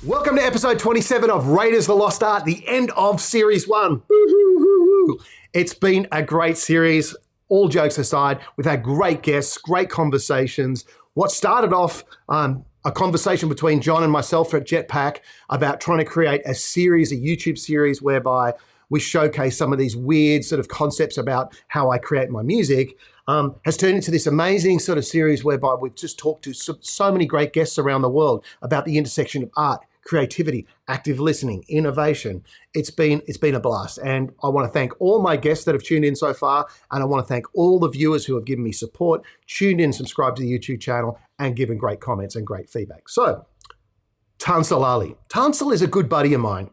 Welcome to episode 27 of Raiders the Lost Art, the end of series 1. Woo-hoo-hoo-hoo. It's been a great series, all jokes aside. We've had great guests, great conversations. What started off a conversation between John and myself at Jetpack about trying to create a series, a YouTube series whereby we showcase some of these weird sort of concepts about how I create my music, has turned into this amazing sort of series whereby we've just talked to so many great guests around the world about the intersection of art, creativity, active listening, innovation. It's been a blast. And I want to thank all my guests that have tuned in so far. And I want to thank all the viewers who have given me support, tuned in, subscribed to the YouTube channel, and given great comments and great feedback. So, Tansel Ali. Tansel is a good buddy of mine.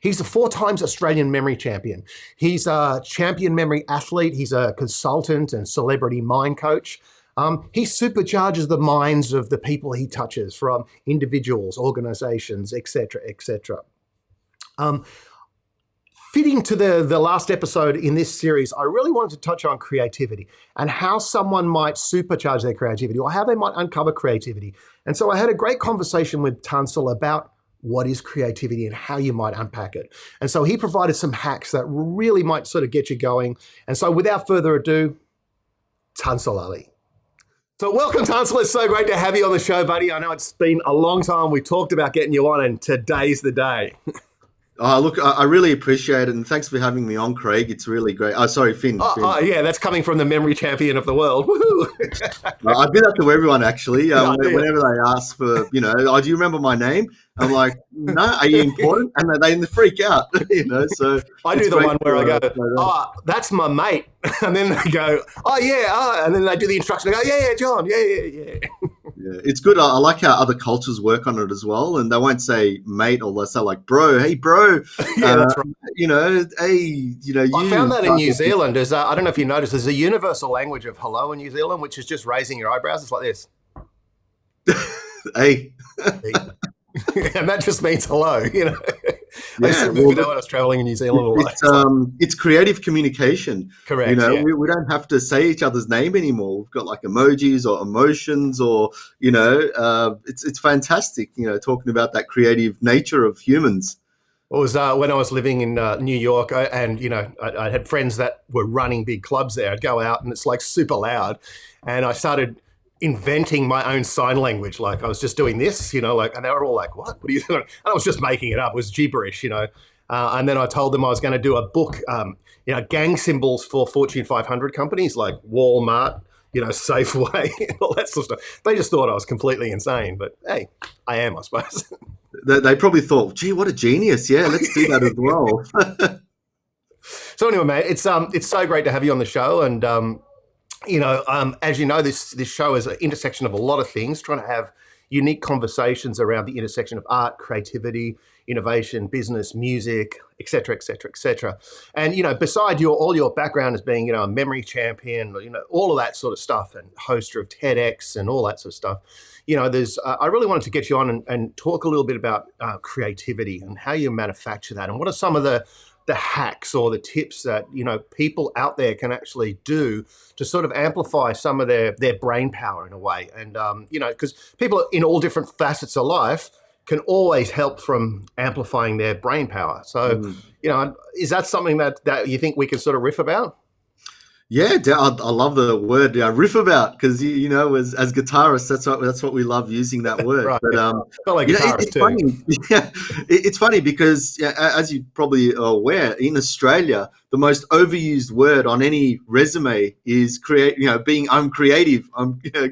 He's a 4 times Australian memory champion. He's a champion memory athlete. He's a consultant and celebrity mind coach. He supercharges the minds of the people he touches, from individuals, organizations, etc., etc. Fitting to the last episode in this series, I really wanted to touch on creativity and how someone might supercharge their creativity or how they might uncover creativity. And so I had a great conversation with Tansel about what is creativity and how you might unpack it. And so he provided some hacks that really might sort of get you going. And so without further ado, Tansel Ali. So welcome, Tansel. It's so great to have you on the show, buddy. I know it's been a long time. We talked about getting you on, and today's the day. Look, I really appreciate it, and thanks for having me on, Craig. It's really great. Oh, sorry, Finn. Oh, yeah, that's coming from the memory champion of the world. Woohoo! I do that to everyone, actually. Whenever they ask for, oh, do you remember my name? I'm like, no, are you important? And they freak out, so. I do the one where I go, oh, that's my mate. And then they go, oh, yeah. And then they do the instruction. I go, yeah, John. Yeah. Yeah, it's good. I like how other cultures work on it as well, and they won't say mate, or they'll say like bro. Hey, bro. Yeah, that's right. Hey, I found that in New Zealand. There's, I don't know if you noticed, there's a universal language of hello in New Zealand, which is just raising your eyebrows. It's like this. Hey. And that just means hello, Yeah, I used to move when I was traveling in New Zealand. It's creative communication. Correct. We don't have to say each other's name anymore. We've got like emojis or emotions, or it's fantastic. Talking about that creative nature of humans. It was when I was living in New York, and I had friends that were running big clubs there. I'd go out and it's like super loud, and I started inventing my own sign language. Like I was just doing this, and they were all like, what are you doing? And I was just making it up. It was gibberish, and then I told them I was going to do a book, gang symbols for Fortune 500 companies like Walmart, Safeway, and all that sort of stuff. They just thought I was completely insane, but hey, I am, I suppose. They probably thought, gee, what a genius. Yeah, let's do that as well. So anyway, mate, it's so great to have you on the show. And, as you know, this show is an intersection of a lot of things, trying to have unique conversations around the intersection of art, creativity, innovation, business, music, et cetera, et cetera, et cetera. And, beside all your background as being, a memory champion, all of that sort of stuff, and hoster of TEDx and all that sort of stuff, there's, I really wanted to get you on and talk a little bit about creativity and how you manufacture that, and what are some of the hacks or the tips that, people out there can actually do to sort of amplify some of their brain power in a way. And, because people in all different facets of life can always help from amplifying their brain power. So, is that something that you think we can sort of riff about? Yeah, I love the word riff about, because as guitarists, that's what we love, using that word. Right. But like it's too. funny. Yeah, it's funny because, as you probably are aware, in Australia, the most overused word on any resume is being I'm creative.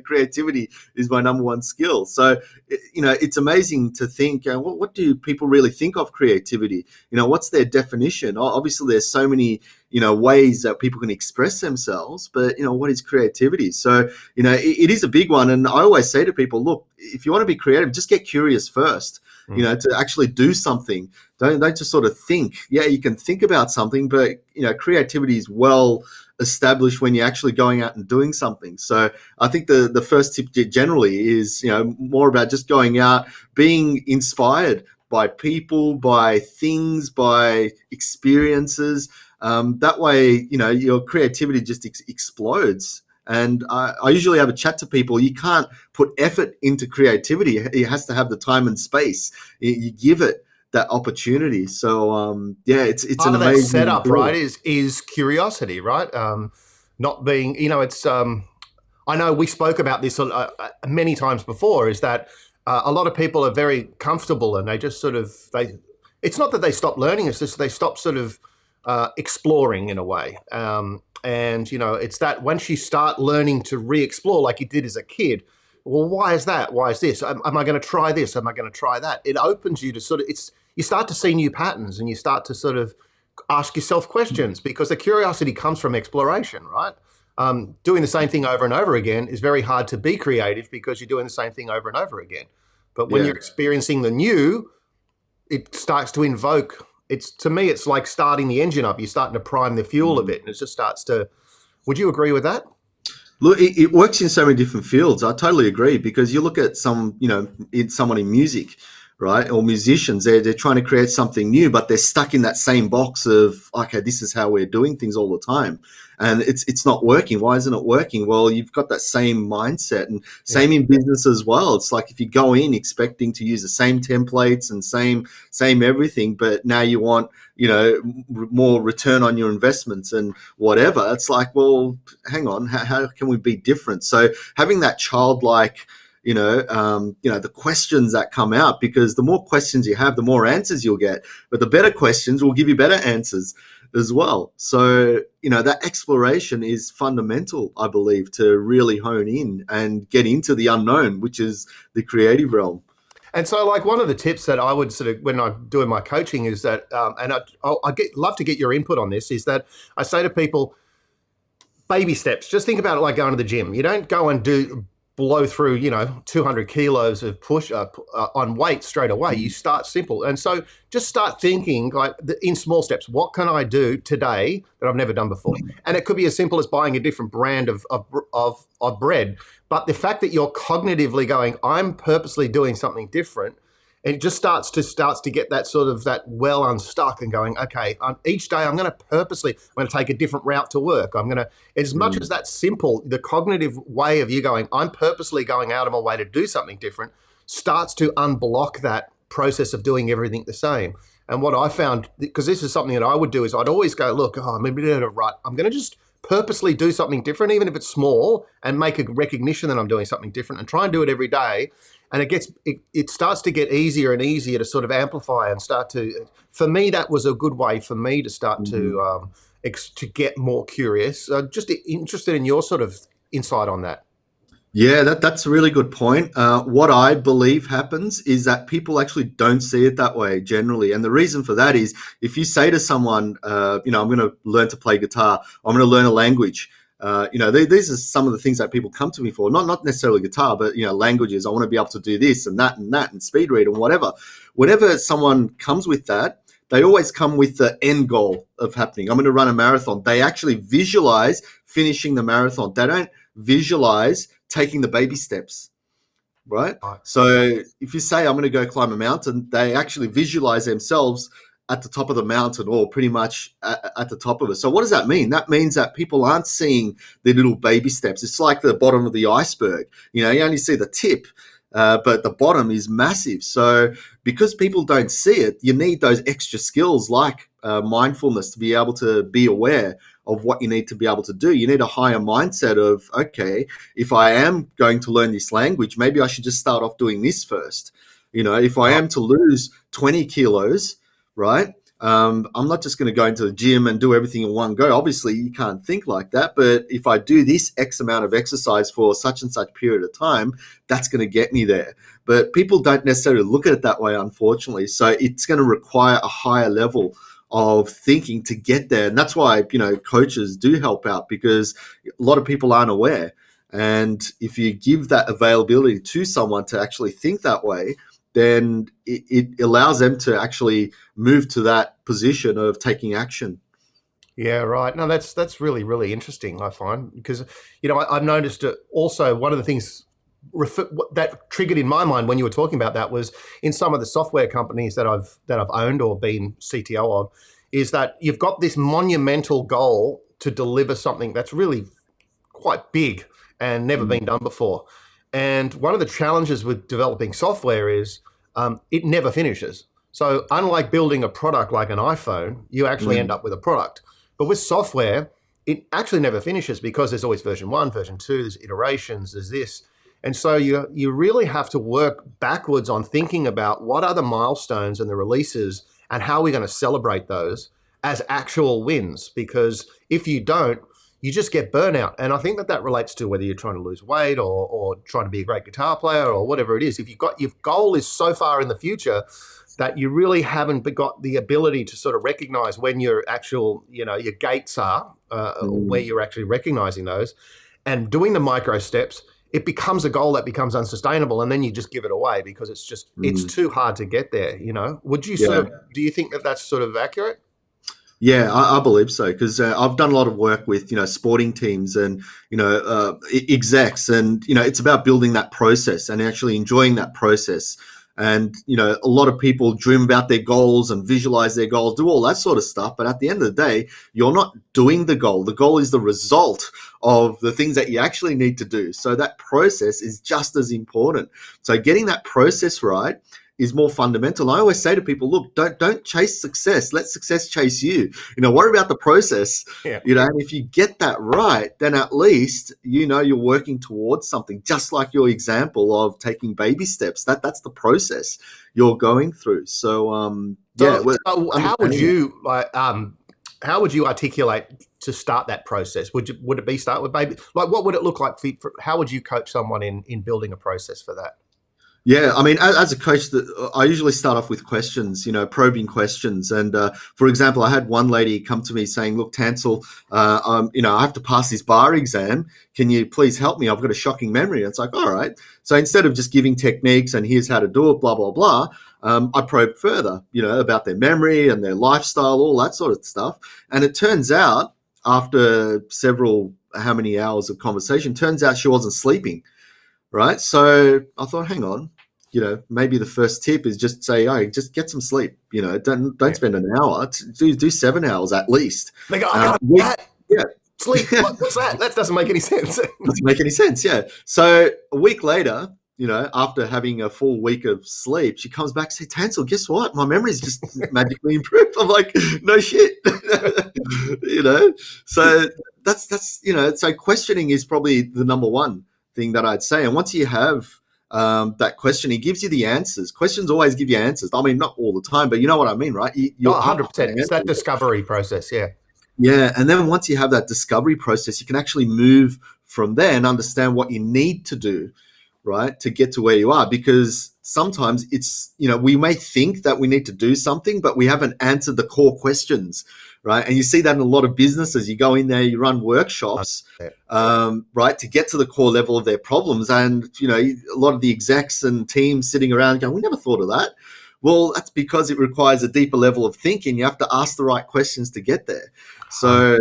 Creativity is my number one skill. So it's amazing to think, what do people really think of creativity? What's their definition? Obviously, there's so many ways that people can express themselves, but what is creativity? So it is a big one, and I always say to people, look, if you want to be creative, just get curious first. To actually do something. Don't just sort of think. Yeah, you can think about something, but creativity is well established when you're actually going out and doing something. So I think the first tip generally is more about just going out, being inspired by people, by things, by experiences. That way, your creativity just explodes. And I usually have a chat to people. You can't put effort into creativity. It has to have the time and space. You give it that opportunity. So yeah, it's Part an of that amazing setup, right, tool. is curiosity, right? Not being, it's. I know we spoke about this many times before. Is that a lot of people are very comfortable and they just sort of they. It's not that they stop learning; it's just they stop sort of exploring in a way. And it's that once you start learning to re-explore, like you did as a kid. Well, why is that? Why is this? Am I going to try this? Am I going to try that? It opens you to sort of. You start to see new patterns and you start to sort of ask yourself questions because the curiosity comes from exploration, right? Doing the same thing over and over again is very hard to be creative because you're doing the same thing over and over again. But when Yeah. you're experiencing the new, it starts to invoke. It's to me, it's like starting the engine up. You're starting to prime the fuel a bit, and it just starts to. Would you agree with that? Look, it works in so many different fields. I totally agree because you look at someone in music, right, or musicians. They're trying to create something new, but they're stuck in that same box of okay, this is how we're doing things all the time, and it's not working. Why isn't it working? Well, you've got that same mindset, and Yeah. same in business as well. It's like if you go in expecting to use the same templates and same everything, but now you want more return on your investments and whatever. It's like, well, hang on, how can we be different? So having that childlike, the questions that come out, because the more questions you have, the more answers you'll get. But the better questions will give you better answers as well. So that exploration is fundamental, I believe, to really hone in and get into the unknown, which is the creative realm. And so, like one of the tips that I would sort of when I'm doing my coaching is that, and love to get your input on this, is that I say to people, baby steps. Just think about it like going to the gym. You don't go and blow through 200 kilos of push up on weight straight away. You start simple, and so just start thinking like in small steps. What can I do today that I've never done before? And it could be as simple as buying a different brand of bread. But the fact that you're cognitively going, I'm purposely doing something different, it just starts to get that sort of that well unstuck and going, okay, each day I'm going to take a different route to work. I'm going to, as much as that's simple, the cognitive way of you going, I'm purposely going out of my way to do something different, starts to unblock that process of doing everything the same. And what I found, because this is something that I would do, is I'd always go, look, maybe I did it right. I'm going to just purposely do something different, even if it's small, and make a recognition that I'm doing something different and try and do it every day. And it starts to get easier and easier to sort of amplify and start to. For me, that was a good way for me to start to get more curious. Just interested in your sort of insight on that. Yeah, that's a really good point. What I believe happens is that people actually don't see it that way generally. And the reason for that is if you say to someone, I'm going to learn to play guitar, I'm going to learn a language. These are some of the things that people come to me for, not necessarily guitar, but, languages. I want to be able to do this and that and that and speed read and whatever. Whenever someone comes with that, they always come with the end goal of happening. I'm going to run a marathon. They actually visualize finishing the marathon. They don't visualize taking the baby steps, right? Right. So if you say, I'm going to go climb a mountain, they actually visualize themselves at the top of the mountain or pretty much at the top of it. So what does that mean? That means that people aren't seeing the little baby steps. It's like the bottom of the iceberg. You only see the tip, but the bottom is massive. So because people don't see it, you need those extra skills like mindfulness to be able to be aware of what you need to be able to do. You need a higher mindset of, okay, if I am going to learn this language, maybe I should just start off doing this first. If I am to lose 20 kilos, right? I'm not just going to go into the gym and do everything in one go. Obviously, you can't think like that. But if I do this X amount of exercise for such and such period of time, that's going to get me there. But people don't necessarily look at it that way, unfortunately. So it's going to require a higher level of thinking to get there. And that's why, coaches do help out because a lot of people aren't aware. And if you give that availability to someone to actually think that way, then it allows them to actually move to that position of taking action. Yeah, right. No, that's really, really interesting, I find, because, I've noticed it also. One of the things that triggered in my mind when you were talking about that was in some of the software companies that I've owned or been CTO of, is that you've got this monumental goal to deliver something that's really quite big and never been done before. And one of the challenges with developing software is it never finishes. So unlike building a product like an iPhone, you actually end up with a product. But with software, it actually never finishes because there's always version 1, version 2, there's iterations, there's this. And so you really have to work backwards on thinking about what are the milestones and the releases and how are we going to celebrate those as actual wins. Because if you don't, you just get burnout. And I think that relates to whether you're trying to lose weight or trying to be a great guitar player or whatever it is. If your goal is so far in the future that you really haven't got the ability to sort of recognize when your actual, your gates are, where you're actually recognizing those and doing the micro steps, it becomes a goal that becomes unsustainable, and then you just give it away because it's too hard to get there. Would you do you think that that's sort of accurate? Yeah, I believe so, because I've done a lot of work with sporting teams and execs, and it's about building that process and actually enjoying that process. And a lot of people dream about their goals and visualize their goals, do all that sort of stuff. But at the end of the day, you're not doing the goal. The goal is the result of the things that you actually need to do. So that process is just as important. So getting that process right is more fundamental. I always say to people, look, don't chase success. Let success chase you. Worry about the process. Yeah. And if you get that right, then at least you're working towards something. Just like your example of taking baby steps. That's the process you're going through. So how would you articulate to start that process? Would it be start with baby? Like, what would it look like how would you coach someone in building a process for that? Yeah, I mean, as a coach, I usually start off with questions, probing questions. And for example, I had one lady come to me saying, "Look, Tansel, I have to pass this bar exam. Can you please help me? I've got a shocking memory." And it's like, all right. So instead of just giving techniques and here's how to do it, blah blah blah, I probed further, about their memory and their lifestyle, all that sort of stuff. And it turns out, after how many hours of conversation, turns out she wasn't sleeping. Right. So I thought, hang on, maybe the first tip is just say, oh, just get some sleep. Don't spend an hour. Do 7 hours at least. They go, I got sleep. What's that? That doesn't make any sense. Doesn't make any sense. Yeah. So a week later, after having a full week of sleep, she comes back and says, "Tansel, guess what? My memory's just magically improved." I'm like, no shit. So that's so questioning is probably the number one thing that I'd say. And once you have that question, it gives you the answers. Questions always give you answers. I mean, not all the time, but you know what I mean, right? You're 100%. It's that discovery process, yeah. Yeah, and then once you have that discovery process, you can actually move from there and understand what you need to do, right, to get to where you are. Because sometimes it's, we may think that we need to do something, but we haven't answered the core questions, right? And you see that in a lot of businesses. You go in there, you run workshops, right, to get to the core level of their problems. And, a lot of the execs and teams sitting around going, we never thought of that. Well, that's because it requires a deeper level of thinking. You have to ask the right questions to get there. So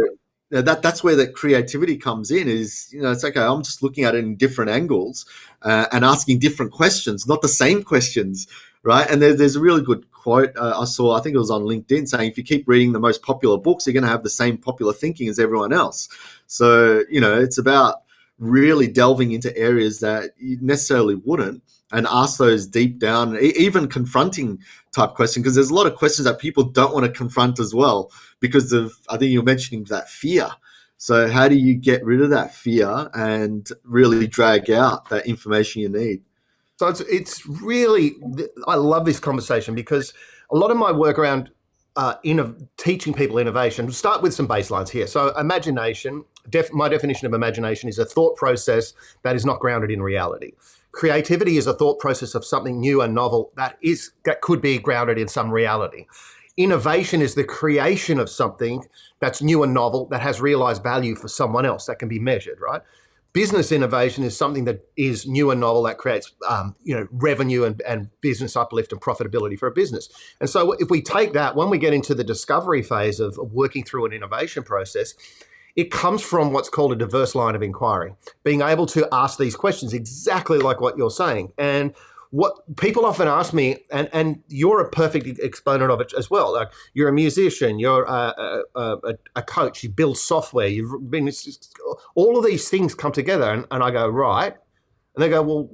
that's where the creativity comes in is, it's okay, I'm just looking at it in different angles and asking different questions, not the same questions, right? And there's a really good quote I saw, I think it was on LinkedIn, saying if you keep reading the most popular books, you're going to have the same popular thinking as everyone else. So, it's about really delving into areas that you necessarily wouldn't and ask those deep down, even confronting type questions, because there's a lot of questions that people don't want to confront as well because of, I think you're mentioning that fear. So how do you get rid of that fear and really drag out that information you need? So it's really, I love this conversation because a lot of my work around teaching people innovation, we'll start with some baselines here. So imagination, my definition of imagination is a thought process that is not grounded in reality. Creativity is a thought process of something new and novel that could be grounded in some reality. Innovation is the creation of something that's new and novel that has realized value for someone else that can be measured, right? Business innovation is something that is new and novel that creates, revenue and business uplift and profitability for a business. And so if we take that, when we get into the discovery phase of working through an innovation process, it comes from what's called a diverse line of inquiry, being able to ask these questions exactly like what you're saying. And what people often ask me, and you're a perfect exponent of it as well. Like, you're a musician, you're a coach, you build software, you've been, all of these things come together, and I go, right. And they go, well,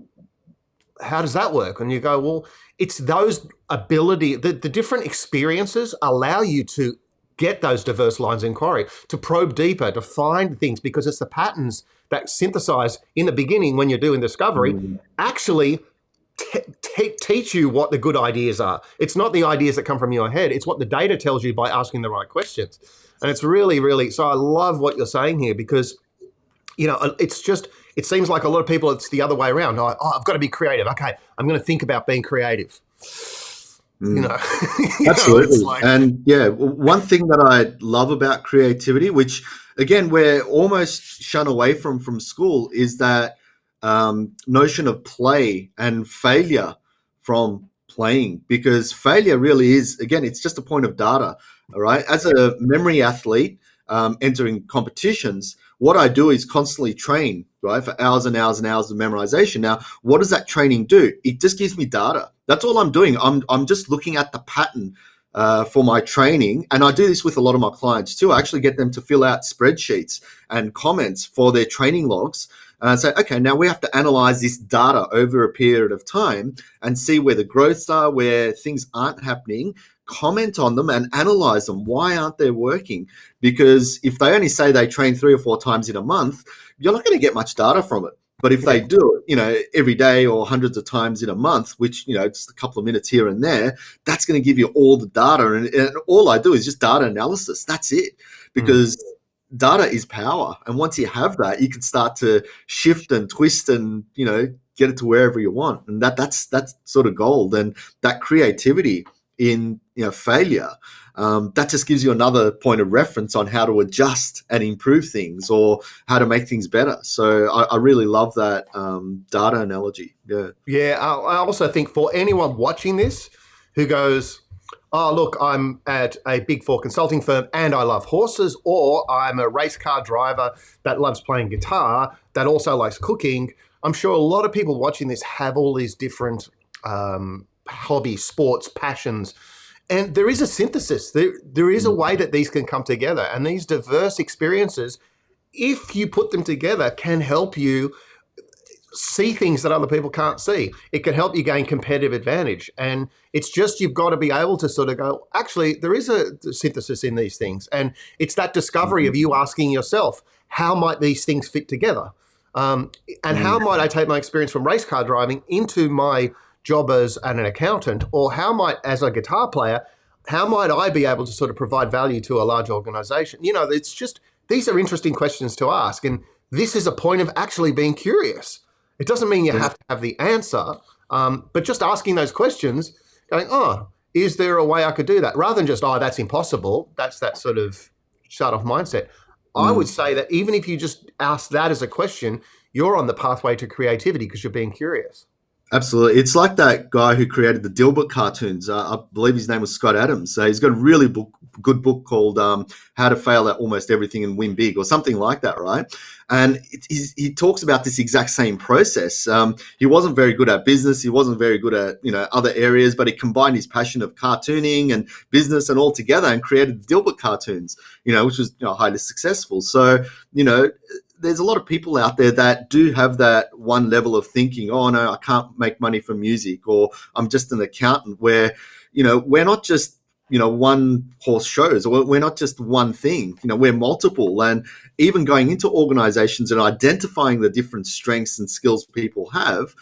how does that work? And you go, well, it's those ability, the different experiences allow you to get those diverse lines of inquiry, to probe deeper, to find things, because it's the patterns that synthesize in the beginning when you're doing discovery actually teach you what the good ideas are. It's not the ideas that come from your head. It's what the data tells you by asking the right questions. And it's really, really, so I love what you're saying here, because, it's just, it seems like a lot of people, it's the other way around. Like, I've got to be creative. Okay, I'm going to think about being creative. Absolutely. It's like, And yeah, one thing that I love about creativity, which again we're almost shun away from school, is that notion of play and failure from playing, because failure really is, again, it's just a point of data. All right. As a memory athlete entering competitions, what I do is constantly train, right, for hours and hours and hours of memorization. Now, what does that training do? It just gives me data. That's all I'm doing. I'm just looking at the pattern for my training. And I do this with a lot of my clients too. I actually get them to fill out spreadsheets and comments for their training logs. And I say, okay, now we have to analyze this data over a period of time and see where the growths are, where things aren't happening, comment on them and analyze them. Why aren't they working? Because if they only say they train 3 or 4 times in a month, you're not going to get much data from it. But if they do it, every day or hundreds of times in a month, which, just a couple of minutes here and there, that's going to give you all the data. And all I do is just data analysis. That's it. Because data is power. And once you have that, you can start to shift and twist and, get it to wherever you want. And that's sort of gold. And that creativity in failure, that just gives you another point of reference on how to adjust and improve things or how to make things better. So I really love that data analogy. Yeah, I also think for anyone watching this who goes, oh, look, I'm at a Big Four consulting firm and I love horses, or I'm a race car driver that loves playing guitar, that also likes cooking. I'm sure a lot of people watching this have all these different hobbies, sports, passions. And there is a synthesis. There is a way that these can come together. And these diverse experiences, if you put them together, can help you see things that other people can't see. It can help you gain competitive advantage. And it's just, you've got to be able to sort of go, actually, there is a synthesis in these things. And it's that discovery of you asking yourself, how might these things fit together? And how might I take my experience from race car driving into my job as an accountant? Or how might, as a guitar player, how might I be able to sort of provide value to a large organization? It's just, these are interesting questions to ask. And this is a point of actually being curious. It doesn't mean you have to have the answer, but just asking those questions, going, oh, is there a way I could do that? Rather than just, oh, that's impossible. That's that sort of shut-off mindset. I would say that even if you just ask that as a question, you're on the pathway to creativity because you're being curious. Absolutely. It's like that guy who created the Dilbert cartoons. I believe his name was Scott Adams. He's got a really good book called How to Fail at Almost Everything and Win Big, or something like that, right? And he talks about this exact same process. He wasn't very good at business. He wasn't very good at other areas, but he combined his passion of cartooning and business and all together and created the Dilbert cartoons, which was highly successful. So, there's a lot of people out there that do have that one level of thinking, oh, no, I can't make money from music, or I'm just an accountant, where, we're not just, one horse shows, or we're not just one thing, we're multiple. And even going into organizations and identifying the different strengths and skills people have,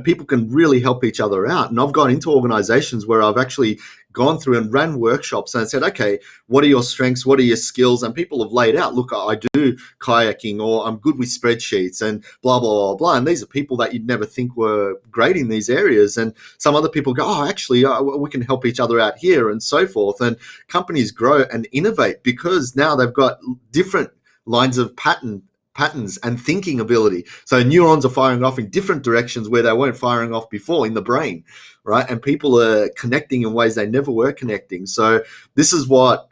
people can really help each other out. And I've gone into organizations where I've actually gone through and ran workshops and said, okay, what are your strengths? What are your skills? And people have laid out, look, I do kayaking, or I'm good with spreadsheets and blah, blah, blah, blah. And these are people that you'd never think were great in these areas. And some other people go, oh, actually, we can help each other out here, and so forth. And companies grow and innovate because now they've got different lines of patterns and thinking ability. So neurons are firing off in different directions where they weren't firing off before in the brain, right? And people are connecting in ways they never were connecting. So this is what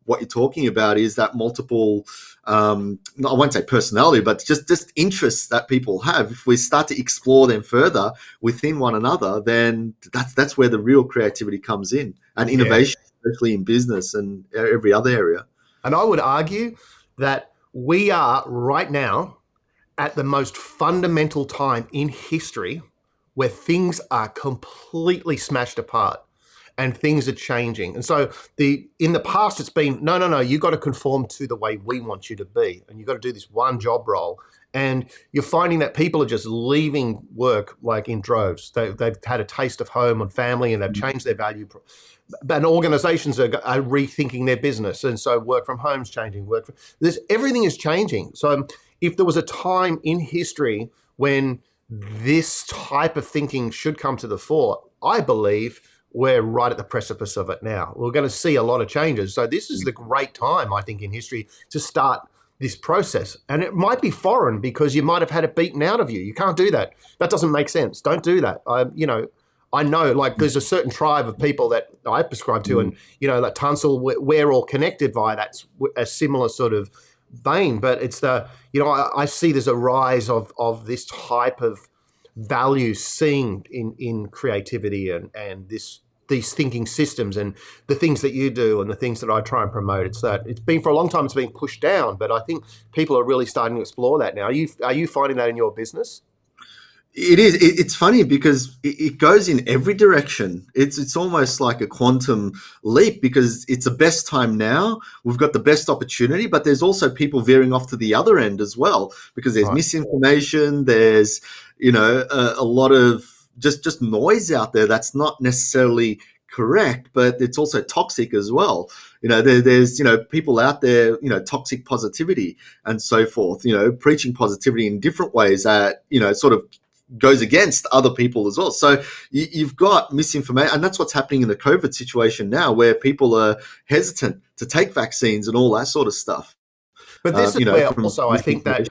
what you're talking about is that multiple, I won't say personality, but just interests that people have. If we start to explore them further within one another, then that's where the real creativity comes in, and innovation, especially in business and every other area. And I would argue that we are right now at the most fundamental time in history where things are completely smashed apart and things are changing. And so in the past, it's been, no, you got to conform to the way we want you to be. And you've got to do this one job role. And you're finding that people are just leaving work like in droves. They've had a taste of home and family, and they've changed their value. And organizations are rethinking their business. And so work from home's changing. Everything is changing. So if there was a time in history when this type of thinking should come to the fore, I believe we're right at the precipice of it now. We're going to see a lot of changes. So this is the great time, I think, in history to start this process. And it might be foreign because you might have had it beaten out of you. You can't do that. That doesn't make sense. Don't do that. I know, like, there's a certain tribe of people that I prescribe to, and, like Tansel, we're all connected via that, a similar sort of vein. But it's I see there's a rise of this type of value seen in creativity and these thinking systems and the things that you do and the things that I try and promote. It's been for a long time, it's been pushed down, but I think people are really starting to explore that now. Are you finding that in your business? It is. It's funny because it goes in every direction. It's almost like a quantum leap because it's the best time now. We've got the best opportunity, but there's also people veering off to the other end as well because there's misinformation. There's a lot of just noise out there that's not necessarily correct, but it's also toxic as well. There's people out there, toxic positivity and so forth. Preaching positivity in different ways that sort of goes against other people as well. So you've got misinformation, and that's what's happening in the COVID situation now, where people are hesitant to take vaccines and all that sort of stuff. But this is where also I think that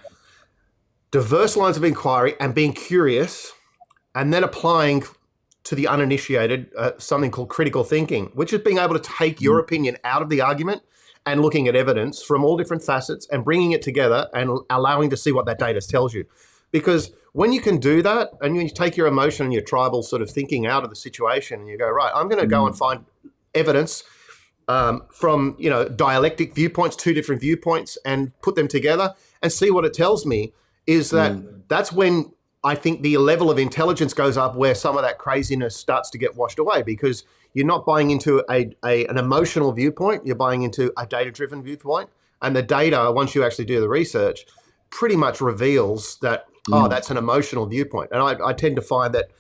diverse lines of inquiry and being curious and then applying to the uninitiated something called critical thinking, which is being able to take your opinion out of the argument and looking at evidence from all different facets and bringing it together and allowing to see what that data tells you. Because when you can do that and you take your emotion and your tribal sort of thinking out of the situation and you go, right, I'm going to go and find evidence from, dialectic viewpoints, two different viewpoints, and put them together and see what it tells me, is that that's when I think the level of intelligence goes up, where some of that craziness starts to get washed away, because you're not buying into an emotional viewpoint, you're buying into a data-driven viewpoint. And the data, once you actually do the research, pretty much reveals that, that's an emotional viewpoint. And I tend to find that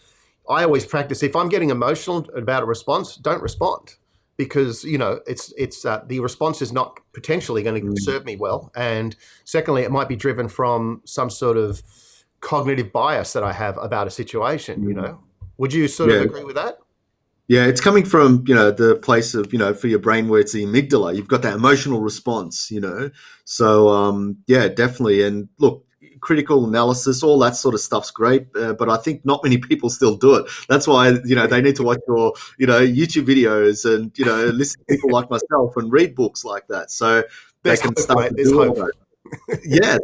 I always practice, if I'm getting emotional about a response, don't respond, because, it's the response is not potentially going to serve me well. And secondly, it might be driven from some sort of cognitive bias that I have about a situation, Would you sort of agree with that? Yeah, it's coming from, the place of, for your brain where it's the amygdala. You've got that emotional response, So, definitely. And look, critical analysis, all that sort of stuff's great, but I think not many people still do it. That's why, they need to watch your, YouTube videos and, listen to people like myself and read books like that. So There's they can hope, start mate. to There's do hope. all that. Yeah,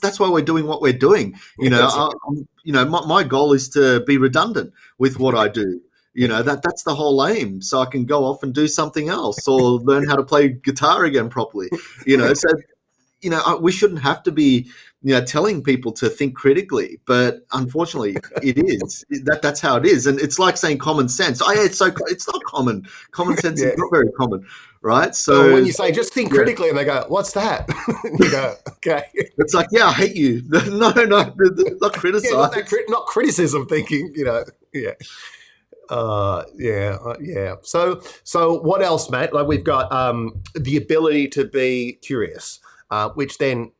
that's why we're doing what we're doing. My goal is to be redundant with what I do. That's the whole aim. So I can go off and do something else or learn how to play guitar again properly. So we shouldn't have to be telling people to think critically, but unfortunately it is. That's how it is. And it's like saying common sense. It's not common. Common sense is not very common, right? So when you say just think critically, and they go, "What's that?" You go, "Okay." It's like, I hate you. No, not criticize. Not criticism thinking. Yeah. Yeah. So what else, Matt? Like, we've got the ability to be curious, which then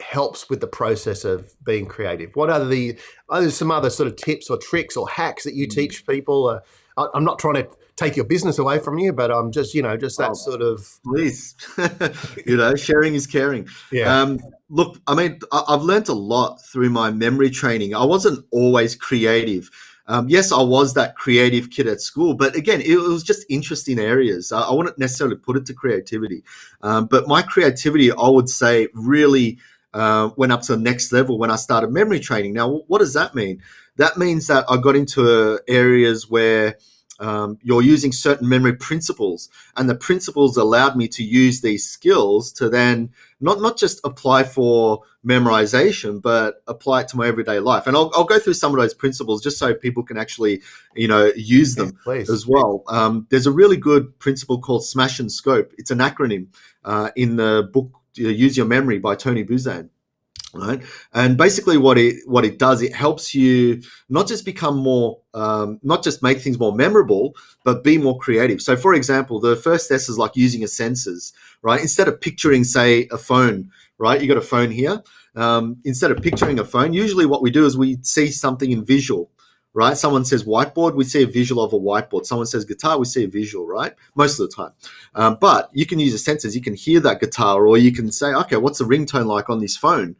helps with the process of being creative. What are some other sort of tips or tricks or hacks that you teach people? I'm not trying to take your business away from you, but I'm just that sort of. Please, sharing is caring. Yeah. Look, I mean, I've learned a lot through my memory training. I wasn't always creative. Yes, I was that creative kid at school, but again, it was just interesting areas. I wouldn't necessarily put it to creativity, but my creativity, I would say, really went up to the next level when I started memory training. Now, what does that mean? That means that I got into areas where you're using certain memory principles, and the principles allowed me to use these skills to then not just apply for memorization, but apply it to my everyday life. And I'll go through some of those principles just so people can actually, use them Please. as well. There's a really good principle called SMASH and SCOPE. It's an acronym in the book Use Your Memory by Tony Buzan. Right, and basically what it does, it helps you not just become more, not just make things more memorable, but be more creative. So, for example, the first S is like using your senses, right? Instead of picturing, say, a phone, right? You got a phone here. Instead of picturing a phone, usually what we do is we see something in visual, right? Someone says whiteboard, we see a visual of a whiteboard. Someone says guitar, we see a visual, right? Most of the time. But you can use your senses. You can hear that guitar, or you can say, okay, what's the ringtone like on this phone?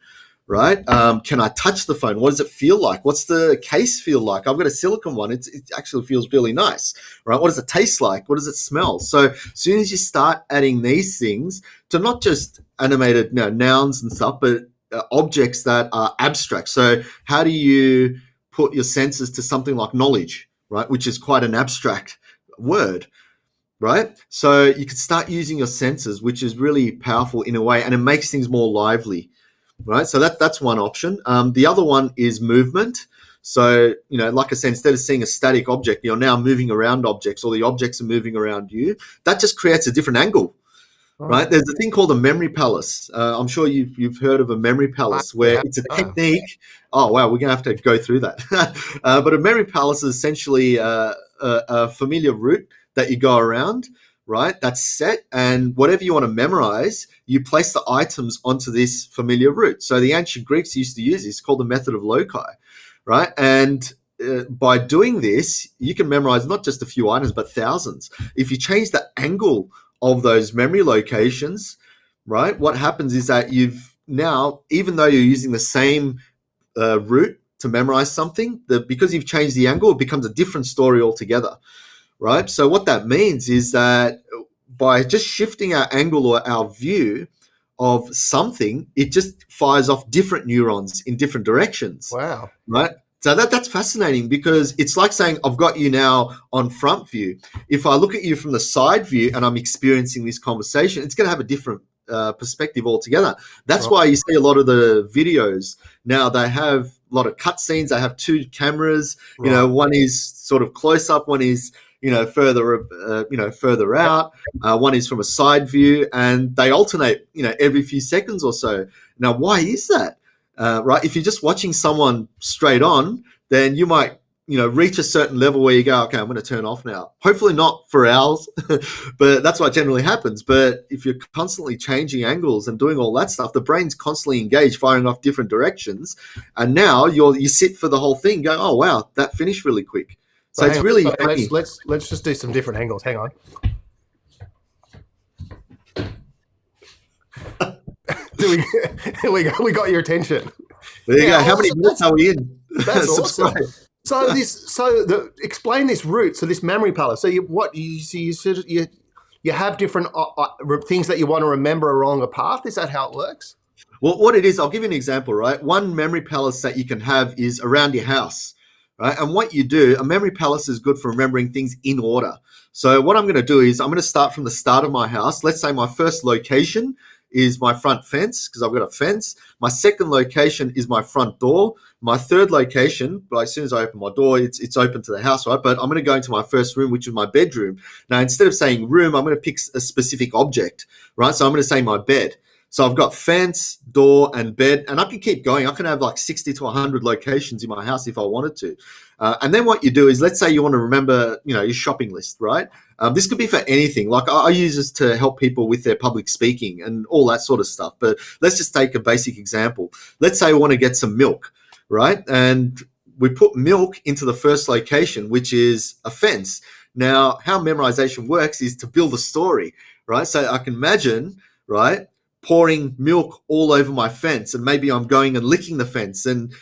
Right? Can I touch the phone? What does it feel like? What's the case feel like? I've got a silicone one. It actually feels really nice, right? What does it taste like? What does it smell? So as soon as you start adding these things to not just animated nouns and stuff, but objects that are abstract. So how do you put your senses to something like knowledge, right? Which is quite an abstract word, right? So you can start using your senses, which is really powerful in a way, and it makes things more lively. Right, so that's one option. The other one is movement. So, like I said, instead of seeing a static object, you're now moving around objects, or the objects are moving around you. That just creates a different angle, right? There's a thing called a memory palace. I'm sure you've heard of a memory palace, where it's a technique. Oh, wow, we're going to have to go through that. But a memory palace is essentially a familiar route that you go around, right? That's set, and whatever you want to memorize, you place the items onto this familiar route. So the ancient Greeks used to use this, called the method of loci, right? And by doing this, you can memorize not just a few items, but thousands. If you change the angle of those memory locations, right, what happens is that you've now, even though you're using the same route to memorize something, because you've changed the angle, it becomes a different story altogether. Right. So what that means is that by just shifting our angle or our view of something, it just fires off different neurons in different directions. Wow. Right. So that's fascinating, because it's like saying, I've got you now on front view. If I look at you from the side view and I'm experiencing this conversation, it's going to have a different perspective altogether. That's why you see a lot of the videos now, they have a lot of cutscenes. They have two cameras. One is sort of close up, one is further out. One is from a side view, and they alternate, every few seconds or so. Now, why is that? Right? If you're just watching someone straight on, then you might, reach a certain level where you go, okay, I'm going to turn off now. Hopefully not for hours, but that's what generally happens. But if you're constantly changing angles and doing all that stuff, the brain's constantly engaged, firing off different directions. And now you sit for the whole thing, go, oh, wow, that finished really quick. So it's really funny. Let's just do some different angles. Hang on. we got your attention. There you go. How many minutes are we in? That's awesome. Explain this route. So this memory palace. So you have different things that you want to remember along a path. Is that how it works? Well, what it is, I'll give you an example. Right, one memory palace that you can have is around your house. Right, and what you do, a memory palace is good for remembering things in order. So what I'm going to do is I'm going to start from the start of my house. Let's say my first location is my front fence, because I've got a fence. My second location is my front door. My third location, but as soon as I open my door, it's open to the house, right? But I'm going to go into my first room, which is my bedroom. Now, instead of saying room, I'm going to pick a specific object, right? So I'm going to say my bed. So I've got fence, door, and bed, and I can keep going. I can have like 60 to 100 locations in my house if I wanted to. And then what you do is, let's say you want to remember, your shopping list, right? This could be for anything. Like I use this to help people with their public speaking and all that sort of stuff. But let's just take a basic example. Let's say I want to get some milk, right? And we put milk into the first location, which is a fence. Now, how memorization works is to build a story, right? So I can imagine, right, pouring milk all over my fence, and maybe I'm going and licking the fence, and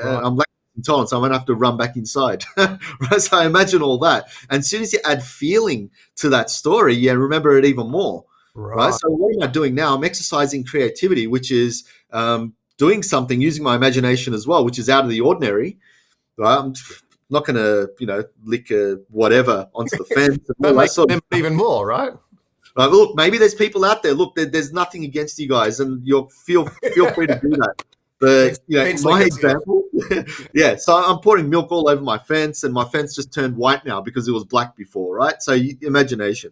I'm like intolerance. I won't have to run back inside. Right? So I imagine all that. And as soon as you add feeling to that story, you remember it even more. Right. Right. So what am I doing now? I'm exercising creativity, which is doing something using my imagination as well, which is out of the ordinary. Right. I'm not going to, lick a whatever onto the fence and That all that makes sort of them stuff. even more, right? Right, look, maybe there's people out there. Look, there's nothing against you guys, and you'll feel free to do that. But in Fence my lickers, yeah. example, yeah. So I'm pouring milk all over my fence, and my fence just turned white now because it was black before, right? So imagination.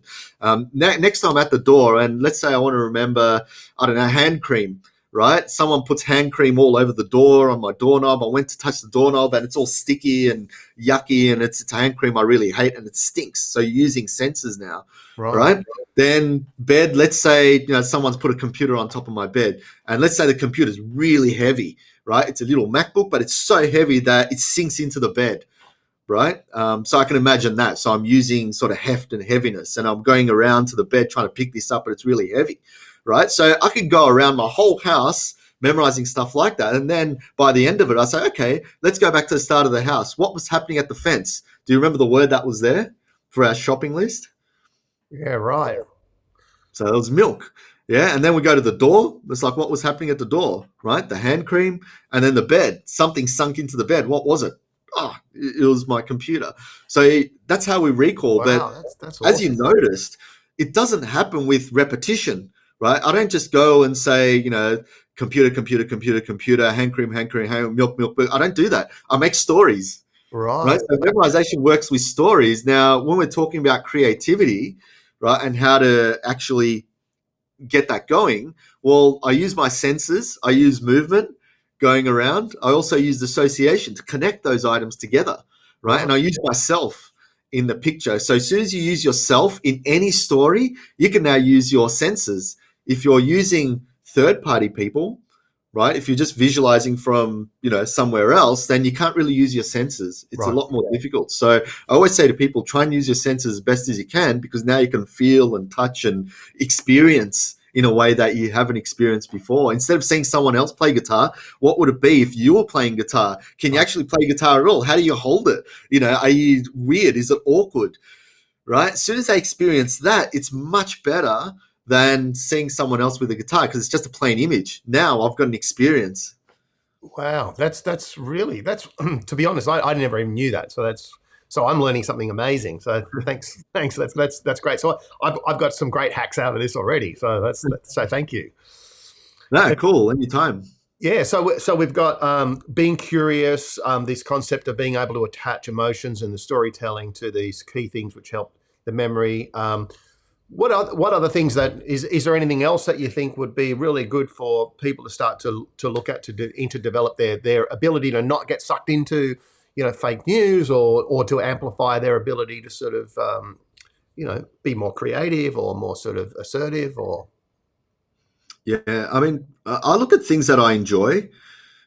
Next time at the door, and let's say I want to remember, I don't know, hand cream. Right? Someone puts hand cream all over the door on my doorknob. I went to touch the doorknob and it's all sticky and yucky, and it's hand cream I really hate and it stinks. So you're using senses now, Right. right? Then bed, let's say, someone's put a computer on top of my bed, and let's say the computer's really heavy, right? It's a little MacBook, but it's so heavy that it sinks into the bed, right? So I can imagine that. So I'm using sort of heft and heaviness, and I'm going around to the bed trying to pick this up, but it's really heavy, right? So I could go around my whole house memorizing stuff like that. And then by the end of it, I say, okay, let's go back to the start of the house. What was happening at the fence? Do you remember the word that was there for our shopping list? Yeah, right. So it was milk. Yeah. And then we go to the door. It's like, what was happening at the door, right? The hand cream and then the bed. Something sunk into the bed. What was it? Oh, it was my computer. So that's how we recall. But Wow, that's as you awesome. noticed, it doesn't happen with repetition, right? I don't just go and say, computer, computer, computer, computer, hand cream, milk, milk. I don't do that. I make stories, right? Right. So memorization works with stories. Now, when we're talking about creativity, right, and how to actually get that going, well, I use my senses, I use movement going around. I also use association to connect those items together, right? Right. And I use myself in the picture. So as soon as you use yourself in any story, you can now use your senses. If you're using third party people, right? If you're just visualizing from, somewhere else, then you can't really use your senses. It's a Right. lot more difficult. So I always say to people, try and use your senses as best as you can, because now you can feel and touch and experience in a way that you haven't experienced before. Instead of seeing someone else play guitar, what would it be if you were playing guitar? Can you actually play guitar at all? How do you hold it? Are you weird? Is it awkward? Right? As soon as they experience that, it's much better than seeing someone else with a guitar, because it's just a plain image. Now I've got an experience. Wow, that's really that's to be honest, I never even knew that. So I'm learning something amazing. So thanks. That's great. So I've got some great hacks out of this already. So so thank you. No, cool. Anytime. Yeah, so we've got being curious, this concept of being able to attach emotions and the storytelling to these key things which help the memory. What other things is there anything else that you think would be really good for people to start to look at to develop their ability to not get sucked into fake news or to amplify their ability to sort of be more creative or more sort of assertive or Yeah, I mean, I look at things that I enjoy,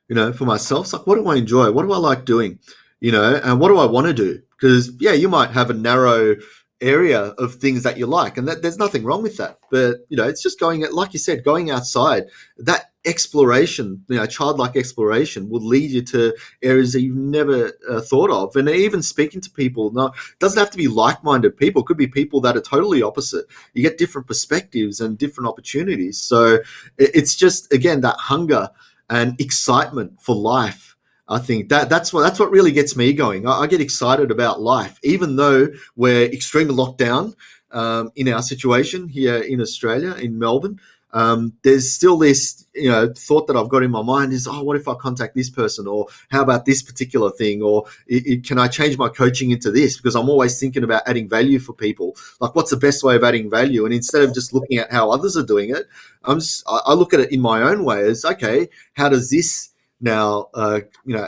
for myself. It's like, what do I enjoy? What do I like doing? And what do I want to do? Because, yeah, you might have a narrow area of things that you like, and there's nothing wrong with that. But, it's just going, like you said, going outside. That exploration, childlike exploration will lead you to areas that you've never thought of. And even speaking to people, no, it doesn't have to be like-minded people. It could be people that are totally opposite. You get different perspectives and different opportunities. So it's just, again, that hunger and excitement for life. I think that's what really gets me going. I get excited about life, even though we're extremely locked down in our situation here in Australia, in Melbourne. There's still this, thought that I've got in my mind is, what if I contact this person, or how about this particular thing, or can I change my coaching into this? Because I'm always thinking about adding value for people. Like, what's the best way of adding value? And instead of just looking at how others are doing it, I look at it in my own way as, okay, how does this now,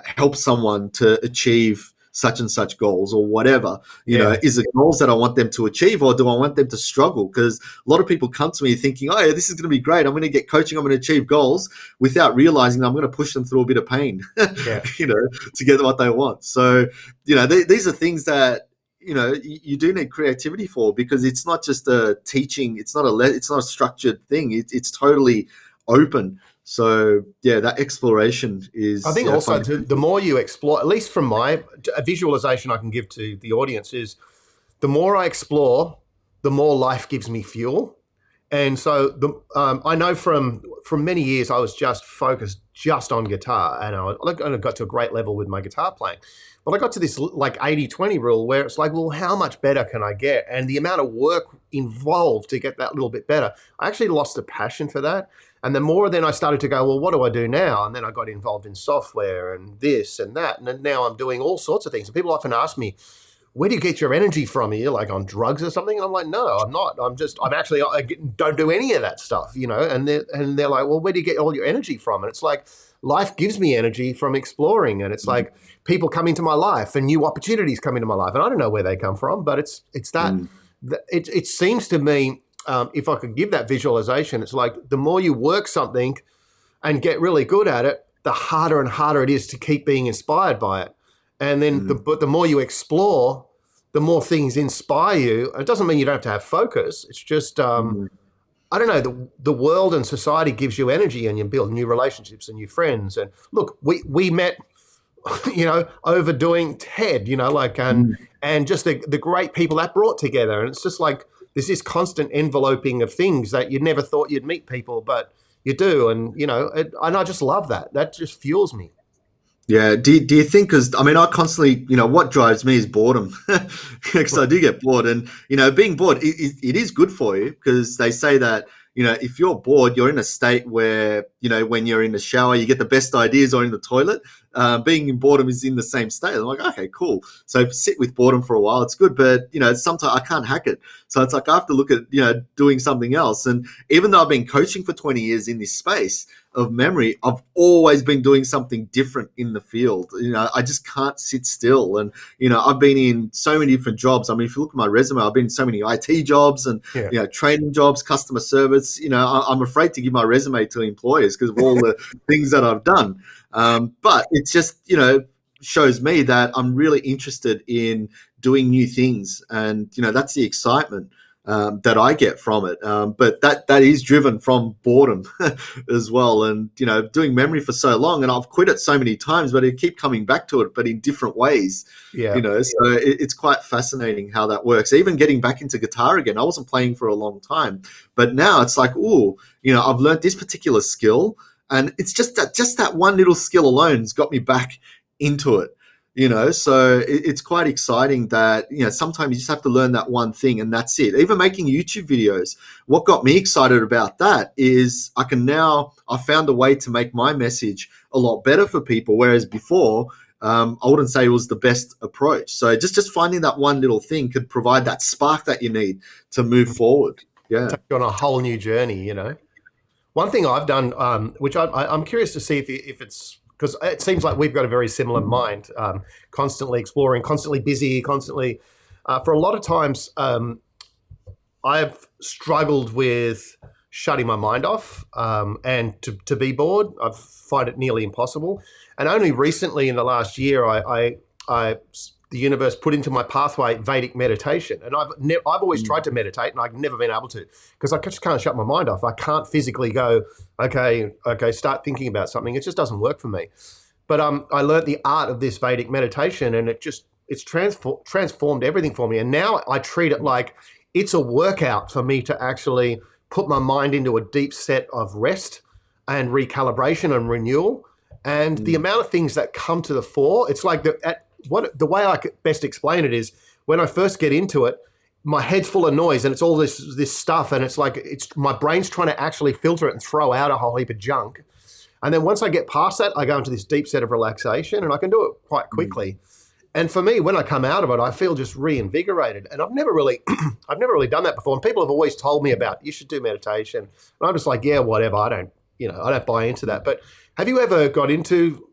help someone to achieve such and such goals or whatever, is it goals that I want them to achieve, or do I want them to struggle? Because a lot of people come to me thinking, oh, yeah, this is going to be great. I'm going to get coaching. I'm going to achieve goals, without realizing that I'm going to push them through a bit of pain, yeah. to get what they want. So, these are things that, you do need creativity for, because it's not just a teaching. It's not a structured thing. It's totally open. So yeah, that exploration I is think also the fundamental. more you explore, at least from a visualization I can give to the audience is the more I explore, the more life gives me fuel. And so I know from many years I was just focused just on guitar, and I got to a great level with my guitar playing. But I got to this like 80-20 rule where it's like, well, how much better can I get? And the amount of work involved to get that little bit better, I actually lost the passion for that. And the more then I started to go, well, what do I do now? And then I got involved in software and this and that. And then now I'm doing all sorts of things. And people often ask me, where do you get your energy from? Are you like on drugs or something? And I'm like, no, I'm not. I don't do any of that stuff, you know? And they're like, well, where do you get all your energy from? And it's like, life gives me energy from exploring. And it's like people come into my life and new opportunities come into my life. And I don't know where they come from, but it's that, Mm. it seems to me, if I could give that visualization, it's like the more you work something and get really good at it, the harder and harder it is to keep being inspired by it. And then, Mm. but the more you explore, the more things inspire you. It doesn't mean you don't have to have focus. It's just, Mm. I don't know, the world and society gives you energy and you build new relationships and new friends. And look, we met, over doing TED, like, Mm. and just the great people that brought together. And it's just like, there's this constant enveloping of things that you never thought you'd meet people, but you do. And, and I just love that. That just fuels me. Yeah. Do you think? Because I mean, I constantly, what drives me is boredom, because I do get bored, and being bored, it is good for you because they say that if you're bored, you're in a state where when you're in the shower, you get the best ideas, or in the toilet. Being in boredom is in the same state. I'm like, okay, cool. So sit with boredom for a while, it's good, but sometimes I can't hack it. So it's like I have to look at doing something else. And even though I've been coaching for 20 years in this space of memory, I've always been doing something different in the field. I just can't sit still. And, I've been in so many different jobs. I mean, if you look at my resume, I've been in so many IT jobs and, Yeah. training jobs, customer service. I'm afraid to give my resume to employers because of all the things that I've done. But it's just, shows me that I'm really interested in doing new things. And, that's the excitement that I get from it. But that is driven from boredom as well. And, doing memory for so long, and I've quit it so many times, but I keep coming back to it, but in different ways. Yeah. So it's quite fascinating how that works. Even getting back into guitar again, I wasn't playing for a long time, but now it's like, oh, I've learned this particular skill, and it's just that one little skill alone has got me back into it. So it's quite exciting that sometimes you just have to learn that one thing, and that's it. Even making YouTube videos, what got me excited about that is I found a way to make my message a lot better for people, whereas before I wouldn't say it was the best approach. So just finding that one little thing could provide that spark that you need to move forward. Yeah. Take you on a whole new journey. One thing I've done, which I'm curious to see if it's because it seems like we've got a very similar mind, constantly exploring, constantly busy, constantly. For a lot of times, I've struggled with shutting my mind off and to be bored. I find it nearly impossible. And only recently, in the last year, the universe put into my pathway Vedic meditation, and I've always tried to meditate, and I've never been able to because I just can't shut my mind off. I can't physically go, okay, start thinking about something. It just doesn't work for me. But I learned the art of this Vedic meditation, and it's transformed everything for me. And now I treat it like it's a workout for me to actually put my mind into a deep set of rest and recalibration and renewal. And the amount of things that come to the fore, it's like the way I could best explain it is when I first get into it, my head's full of noise and it's all this stuff, and it's like my brain's trying to actually filter it and throw out a whole heap of junk. And then once I get past that, I go into this deep set of relaxation, and I can do it quite quickly. And for me, when I come out of it, I feel just reinvigorated. And I've never really done that before. And people have always told me about you should do meditation. And I'm just like, yeah, whatever. I don't buy into that. But have you ever got into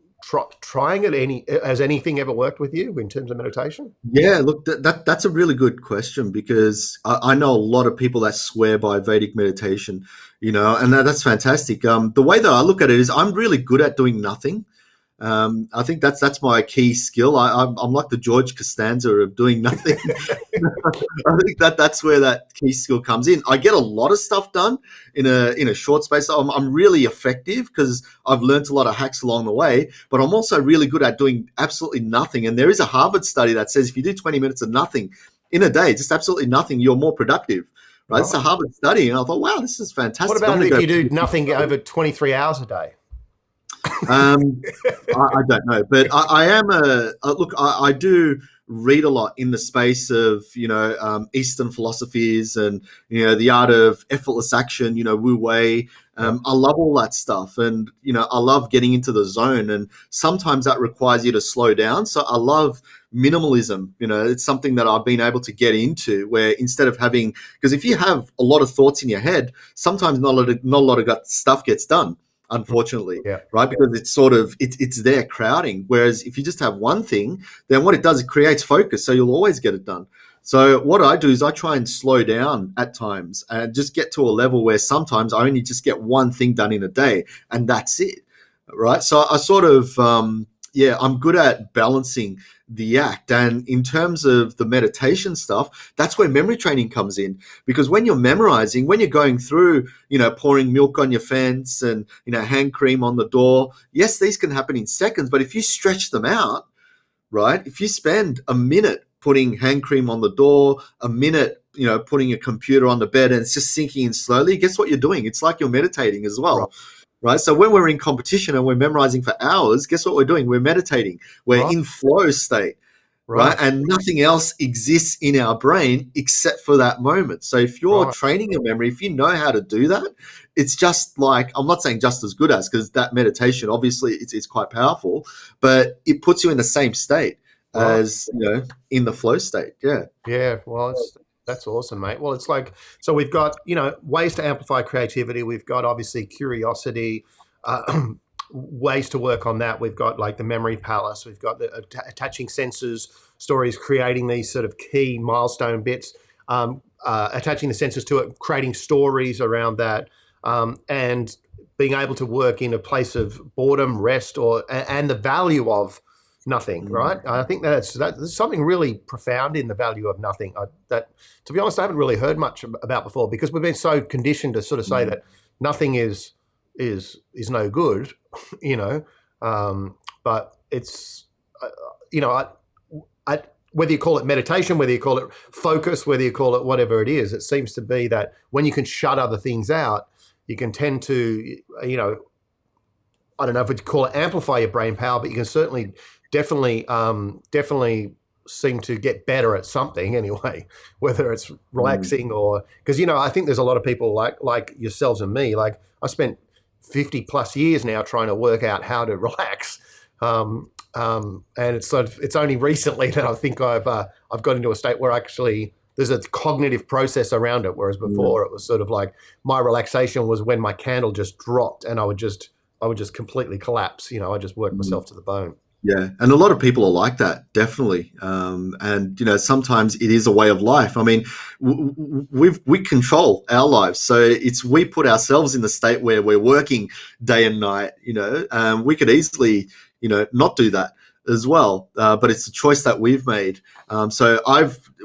trying it? Has anything ever worked with you in terms of meditation? Yeah, look, that's a really good question because I know a lot of people that swear by Vedic meditation, and that's fantastic. The way that I look at it is I'm really good at doing nothing. I think that's my key skill. I'm like the George Costanza of doing nothing. I think that's where that key skill comes in. I get a lot of stuff done in a short space. I'm really effective because I've learned a lot of hacks along the way, but I'm also really good at doing absolutely nothing. And there is a Harvard study that says if you do 20 minutes of nothing in a day, just absolutely nothing, you're more productive. Right? It's a Harvard study, and I thought, wow, this is fantastic. What about if you do nothing over 23 hours a day? I don't know, but I am look. I do read a lot in the space of Eastern philosophies and the art of effortless action. Wu Wei. I love all that stuff, and I love getting into the zone. And sometimes that requires you to slow down. So I love minimalism. It's something that I've been able to get into, where instead of having, because if you have a lot of thoughts in your head, sometimes not a lot of stuff gets done, unfortunately. Yeah. Right, because it's sort of it's there crowding. Whereas if you just have one thing, then what it does, it creates focus, so you'll always get it done. So what I do is I try and slow down at times and just get to a level where sometimes I only just get one thing done in a day, and that's it. Right, so I sort of I'm good at balancing the act. And in terms of the meditation stuff, that's where memory training comes in. Because when you're memorizing, when you're going through, pouring milk on your fence and, hand cream on the door, yes, these can happen in seconds. But if you stretch them out, right, if you spend a minute putting hand cream on the door, a minute, putting a computer on the bed, and it's just sinking in slowly, guess what you're doing? It's like you're meditating as well. Right. So when we're in competition and we're memorizing for hours, guess what we're doing? We're meditating. We're in flow state, right? And nothing else exists in our brain except for that moment. So if you're training your memory, if you know how to do that, it's just like, I'm not saying just as good as, because that meditation, obviously it's quite powerful, but it puts you in the same state as, in the flow state. Yeah. Yeah. Well, that's awesome, mate. Well, it's like, so we've got, ways to amplify creativity. We've got obviously curiosity, ways to work on that. We've got like the memory palace. We've got the attaching sensors, stories, creating these sort of key milestone bits, attaching the sensors to it, creating stories around that, and being able to work in a place of boredom, rest, and the value of nothing, right? I think there's something really profound in the value of nothing that, to be honest, I haven't really heard much about before, because we've been so conditioned to sort of say that nothing is no good, but it's, whether you call it meditation, whether you call it focus, whether you call it whatever it is, it seems to be that when you can shut other things out, you can tend to, I don't know if we'd call it amplify your brain power, but you can definitely seem to get better at something anyway, whether it's relaxing or, because, I think there's a lot of people like yourselves and me, like I spent 50 plus years now trying to work out how to relax. And it's only recently that I think I've got into a state where actually there's a cognitive process around it. Whereas before it was sort of like my relaxation was when my candle just dropped and I would just completely collapse. I just worked myself to the bone. Yeah, and a lot of people are like that, definitely. And sometimes it is a way of life. I mean, we control our lives, so we put ourselves in the state where we're working day and night. We could easily, not do that as well, but it's a choice that we've made. So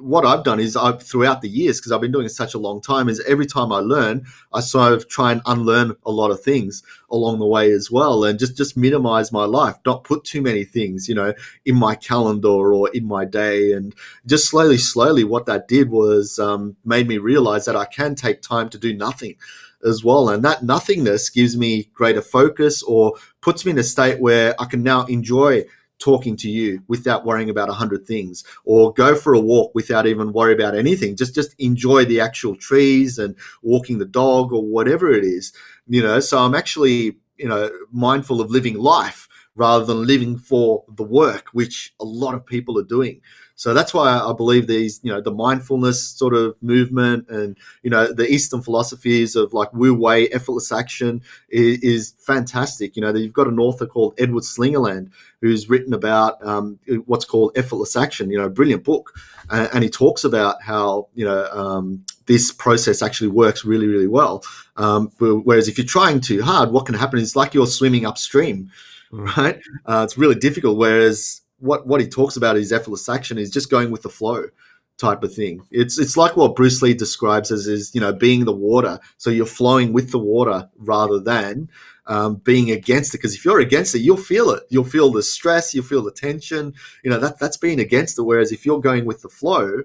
what I've done is throughout the years, because I've been doing it such a long time, is every time I learn, I sort of try and unlearn a lot of things along the way as well, and just minimize my life, not put too many things, in my calendar or in my day. And just slowly, what that did was made me realize that I can take time to do nothing as well. And that nothingness gives me greater focus, or puts me in a state where I can now enjoy talking to you without worrying about 100 things, or go for a walk without even worry about anything. Just enjoy the actual trees and walking the dog or whatever it is, So I'm actually, mindful of living life rather than living for the work, which a lot of people are doing. So that's why I believe these, the mindfulness sort of movement and, the Eastern philosophies of like Wu Wei, effortless action is fantastic. You've got an author called Edward Slingerland who's written about what's called effortless action, brilliant book. And he talks about how, this process actually works really, really well. Whereas if you're trying too hard, what can happen is like you're swimming upstream. Mm. right? It's really difficult. Whereas what he talks about is effortless action is just going with the flow type of thing. It's like what Bruce Lee describes as is, being the water. So you're flowing with the water rather than being against it. Because if you're against it, you'll feel it. You'll feel the stress. You'll feel the tension. That's being against it. Whereas if you're going with the flow,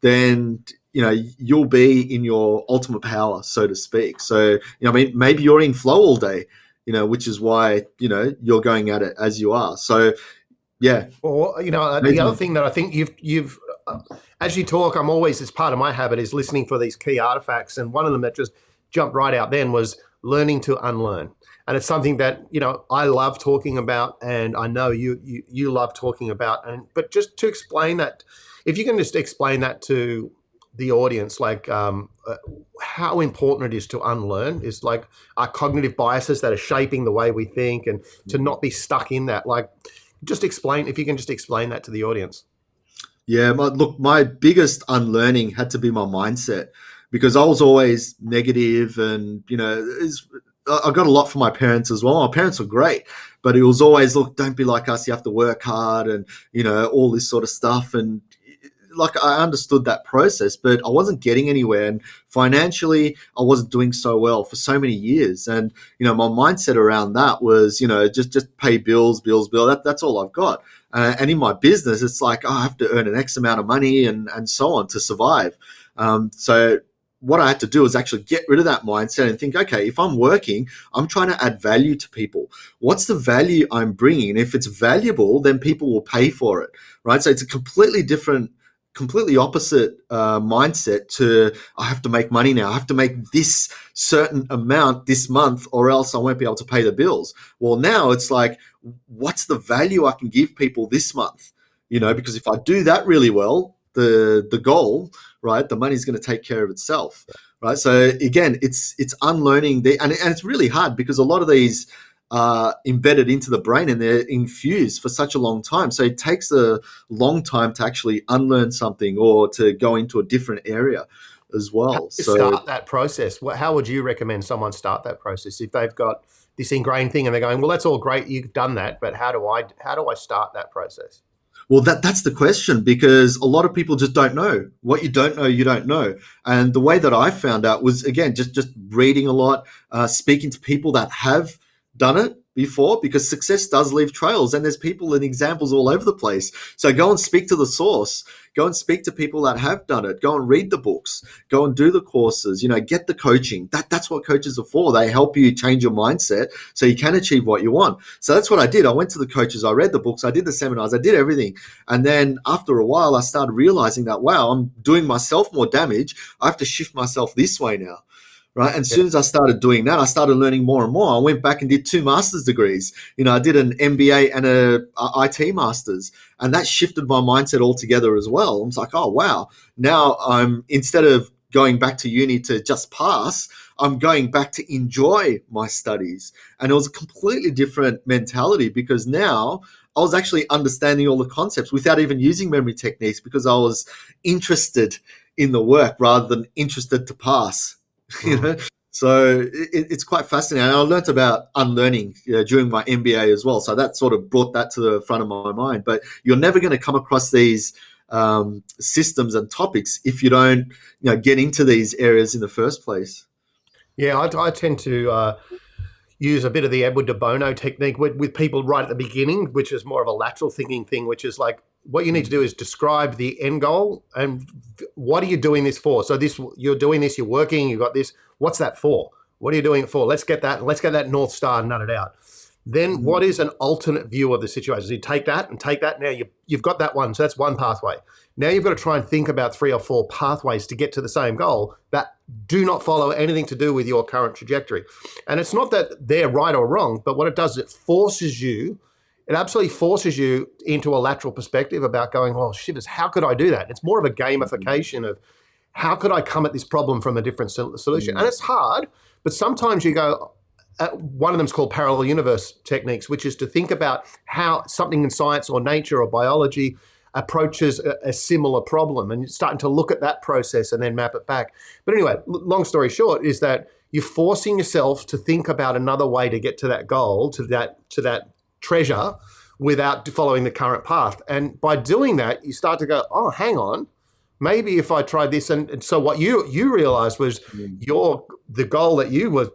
then you'll be in your ultimate power, so to speak. So I mean, maybe you're in flow all day, which is why you're going at it as you are. So yeah, Or the other amazing. thing that I think you've as you talk, I'm always, as part of my habit, is listening for these key artifacts, and one of them that just jumped right out then was learning to unlearn. And it's something that I love talking about, and I know you love talking about. But just to explain that, if you can just explain that to the audience, like how important it is to unlearn, is like our cognitive biases that are shaping the way we think, and to not be stuck in that. Like, just explain, if you can just explain that to the audience. Yeah, my biggest unlearning had to be my mindset, because I was always negative, and I got a lot from my parents as well. My parents were great, but it was always, look, don't be like us. You have to work hard, and all this sort of stuff. And like, I understood that process, but I wasn't getting anywhere, and financially I wasn't doing so well for so many years. And my mindset around that was, just pay bills, that's all I've got. And in my business, it's like, I have to earn an X amount of money and so on to survive. So what I had to do is actually get rid of that mindset and think, okay, if I'm working, I'm trying to add value to people. What's the value I'm bringing? And if it's valuable, then people will pay for it, right? So it's a completely opposite mindset to, I have to make money now. I have to make this certain amount this month, or else I won't be able to pay the bills. Well, now it's like, what's the value I can give people this month? Because if I do that really well, the goal, right, the money's going to take care of itself, right? So again, it's unlearning and it's really hard, because a lot of these are embedded into the brain and they're infused for such a long time. So it takes a long time to actually unlearn something, or to go into a different area as How well. do you So start that process? How would you recommend someone start that process if they've got this ingrained thing and they're going, well, that's all great, you've done that, but how do I start that process? well, that's the question, because a lot of people just don't know. What you don't know, you don't know. And the way that I found out was, again, just reading a lot, speaking to people that have done it before, because success does leave trails, and there's people and examples all over the place. So go and speak to the source. Go and speak to people that have done it. Go and read the books. Go and do the courses. Get the coaching. That's what coaches are for. They help you change your mindset so you can achieve what you want. So that's what I did. I went to the coaches. I read the books. I did the seminars. I did everything. And then after a while, I started realizing that, wow, I'm doing myself more damage. I have to shift myself this way now. Right. And as soon as I started doing that, I started learning more and more. I went back and did 2 master's degrees. I did an MBA and a IT master's, and that shifted my mindset altogether as well. I was like, oh, wow. Now instead of going back to uni to just pass, I'm going back to enjoy my studies. And it was a completely different mentality, because now I was actually understanding all the concepts without even using memory techniques, because I was interested in the work rather than interested to pass. you Mm. know so it's quite fascinating. And I learnt about unlearning during my MBA as well, so that sort of brought that to the front of my mind. But you're never going to come across these systems and topics if you don't get into these areas in the first place. Yeah, I tend to use a bit of the Edward de Bono technique with people right at the beginning, which is more of a lateral thinking thing, which is like, what you need to do is describe the end goal and what are you doing this for? So you're doing this, you're working, you've got this. What's that for? What are you doing it for? Let's get that North Star nutted out. Then Mhm. what is an alternate view of the situation? So you take that and take that. Now you've got that one. So that's one pathway. Now you've got to try and think about 3 or 4 pathways to get to the same goal that do not follow anything to do with your current trajectory. And it's not that they're right or wrong, but what it does is it absolutely forces you into a lateral perspective about going, well, shivers, how could I do that? It's more of a gamification of how could I come at this problem from a different solution? And Mhm. it's hard, but sometimes you go, one of them is called parallel universe techniques, which is to think about how something in science or nature or biology approaches a similar problem, and you're starting to look at that process and then map it back. But anyway, long story short is that you're forcing yourself to think about another way to get to that goal, to that treasure without following the current path. And by doing that, you start to go, oh, hang on, maybe if I tried this. And so what you realized was the goal that you were,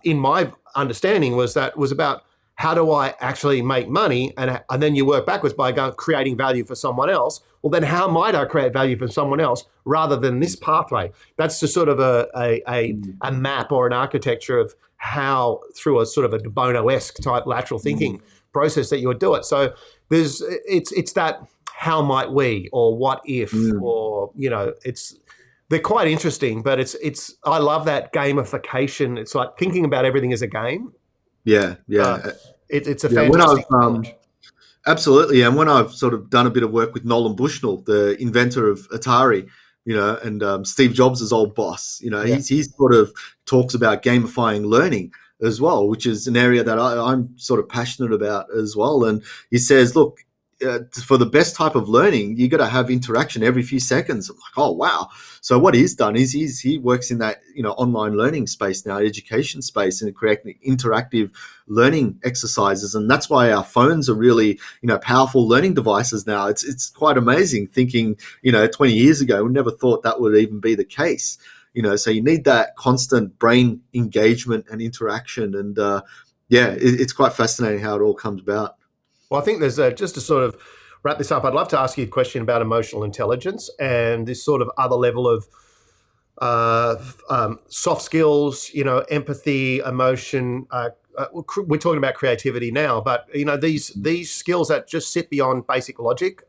in my understanding, was about how do I actually make money? And then you work backwards by creating value for someone else. Well, then how might I create value for someone else rather than this pathway? That's just sort of a map or an architecture of how, through a sort of a de Bono-esque type lateral thinking process, that you would do it. So it's that how might we, or what if, or they're quite interesting, but I love that gamification. It's like thinking about everything as a game. Yeah. It's a fantastic challenge. Absolutely. And when I've sort of done a bit of work with Nolan Bushnell, the inventor of Atari, and Steve Jobs' old boss, he sort of talks about gamifying learning as well, which is an area that I'm sort of passionate about as well. And he says, look, for the best type of learning, you got to have interaction every few seconds. I'm like, oh, wow. So what he's done is he works in that, online learning space now, education space, and creating interactive learning exercises. And that's why our phones are really, powerful learning devices now. It's quite amazing thinking, 20 years ago, we never thought that would even be the case. So you need that constant brain engagement and interaction. And it's quite fascinating how it all comes about. Well, I think there's just to sort of wrap this up, I'd love to ask you a question about emotional intelligence and this sort of other level of soft skills, empathy, emotion. We're talking about creativity now, but these skills that just sit beyond basic logic,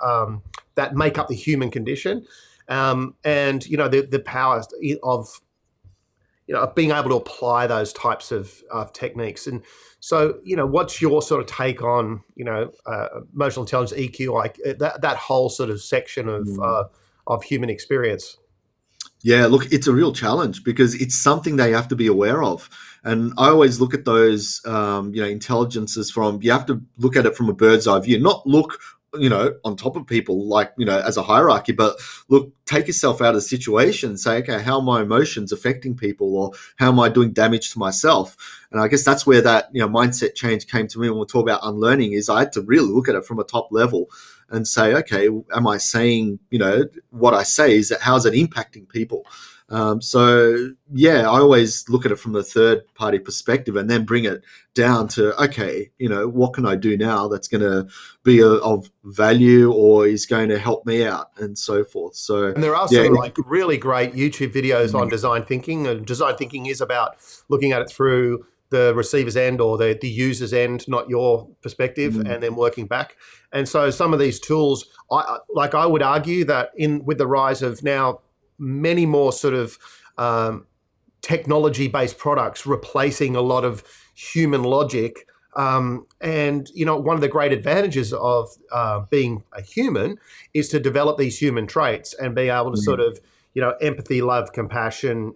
that make up the human condition, and the power of being able to apply those types of techniques. And so, what's your sort of take on, emotional intelligence, EQ, like that whole sort of section of human experience? Yeah, look, it's a real challenge because it's something they have to be aware of. And I always look at those, intelligences you have to look at it from a bird's eye view, not look, on top of people like, as a hierarchy, but look, take yourself out of the situation and say, okay, how are my emotions affecting people, or how am I doing damage to myself? And I guess that's where that, mindset change came to me when we talk about unlearning, is I had to really look at it from a top level and say, okay, am I saying, what I say, is that how's it impacting people? I always look at it from a third party perspective and then bring it down to, okay, what can I do now that's going to be of value or is going to help me out, and so forth. So, and there are some like really great YouTube videos on design thinking, and design thinking is about looking at it through the receiver's end or the user's end, not your perspective, and then working back. And so some of these tools, I would argue that with the rise of now many more sort of technology-based products replacing a lot of human logic. And, one of the great advantages of being a human is to develop these human traits and be able to sort of, empathy, love, compassion,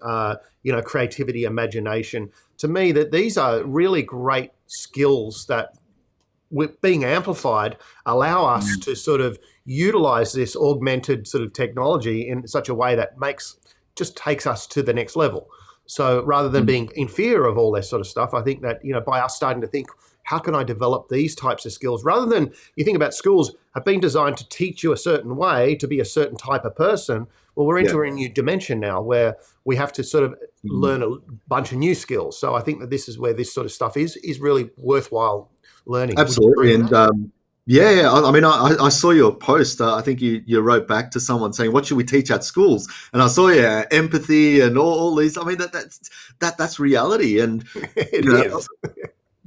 creativity, imagination. To me, that these are really great skills that, with being amplified, allow us to sort of utilize this augmented sort of technology in such a way that just takes us to the next level. So rather than being in fear of all this sort of stuff, I think that, by us starting to think, how can I develop these types of skills? Rather than, you think about schools have been designed to teach you a certain way, to be a certain type of person. Well, we're entering a new dimension now where we have to sort of learn a bunch of new skills. So I think that this is where this sort of stuff is really worthwhile learning. Absolutely. And I mean, I saw your post. I think you wrote back to someone saying, what should we teach at schools? And I saw empathy and all these. I mean, that's reality. And it is.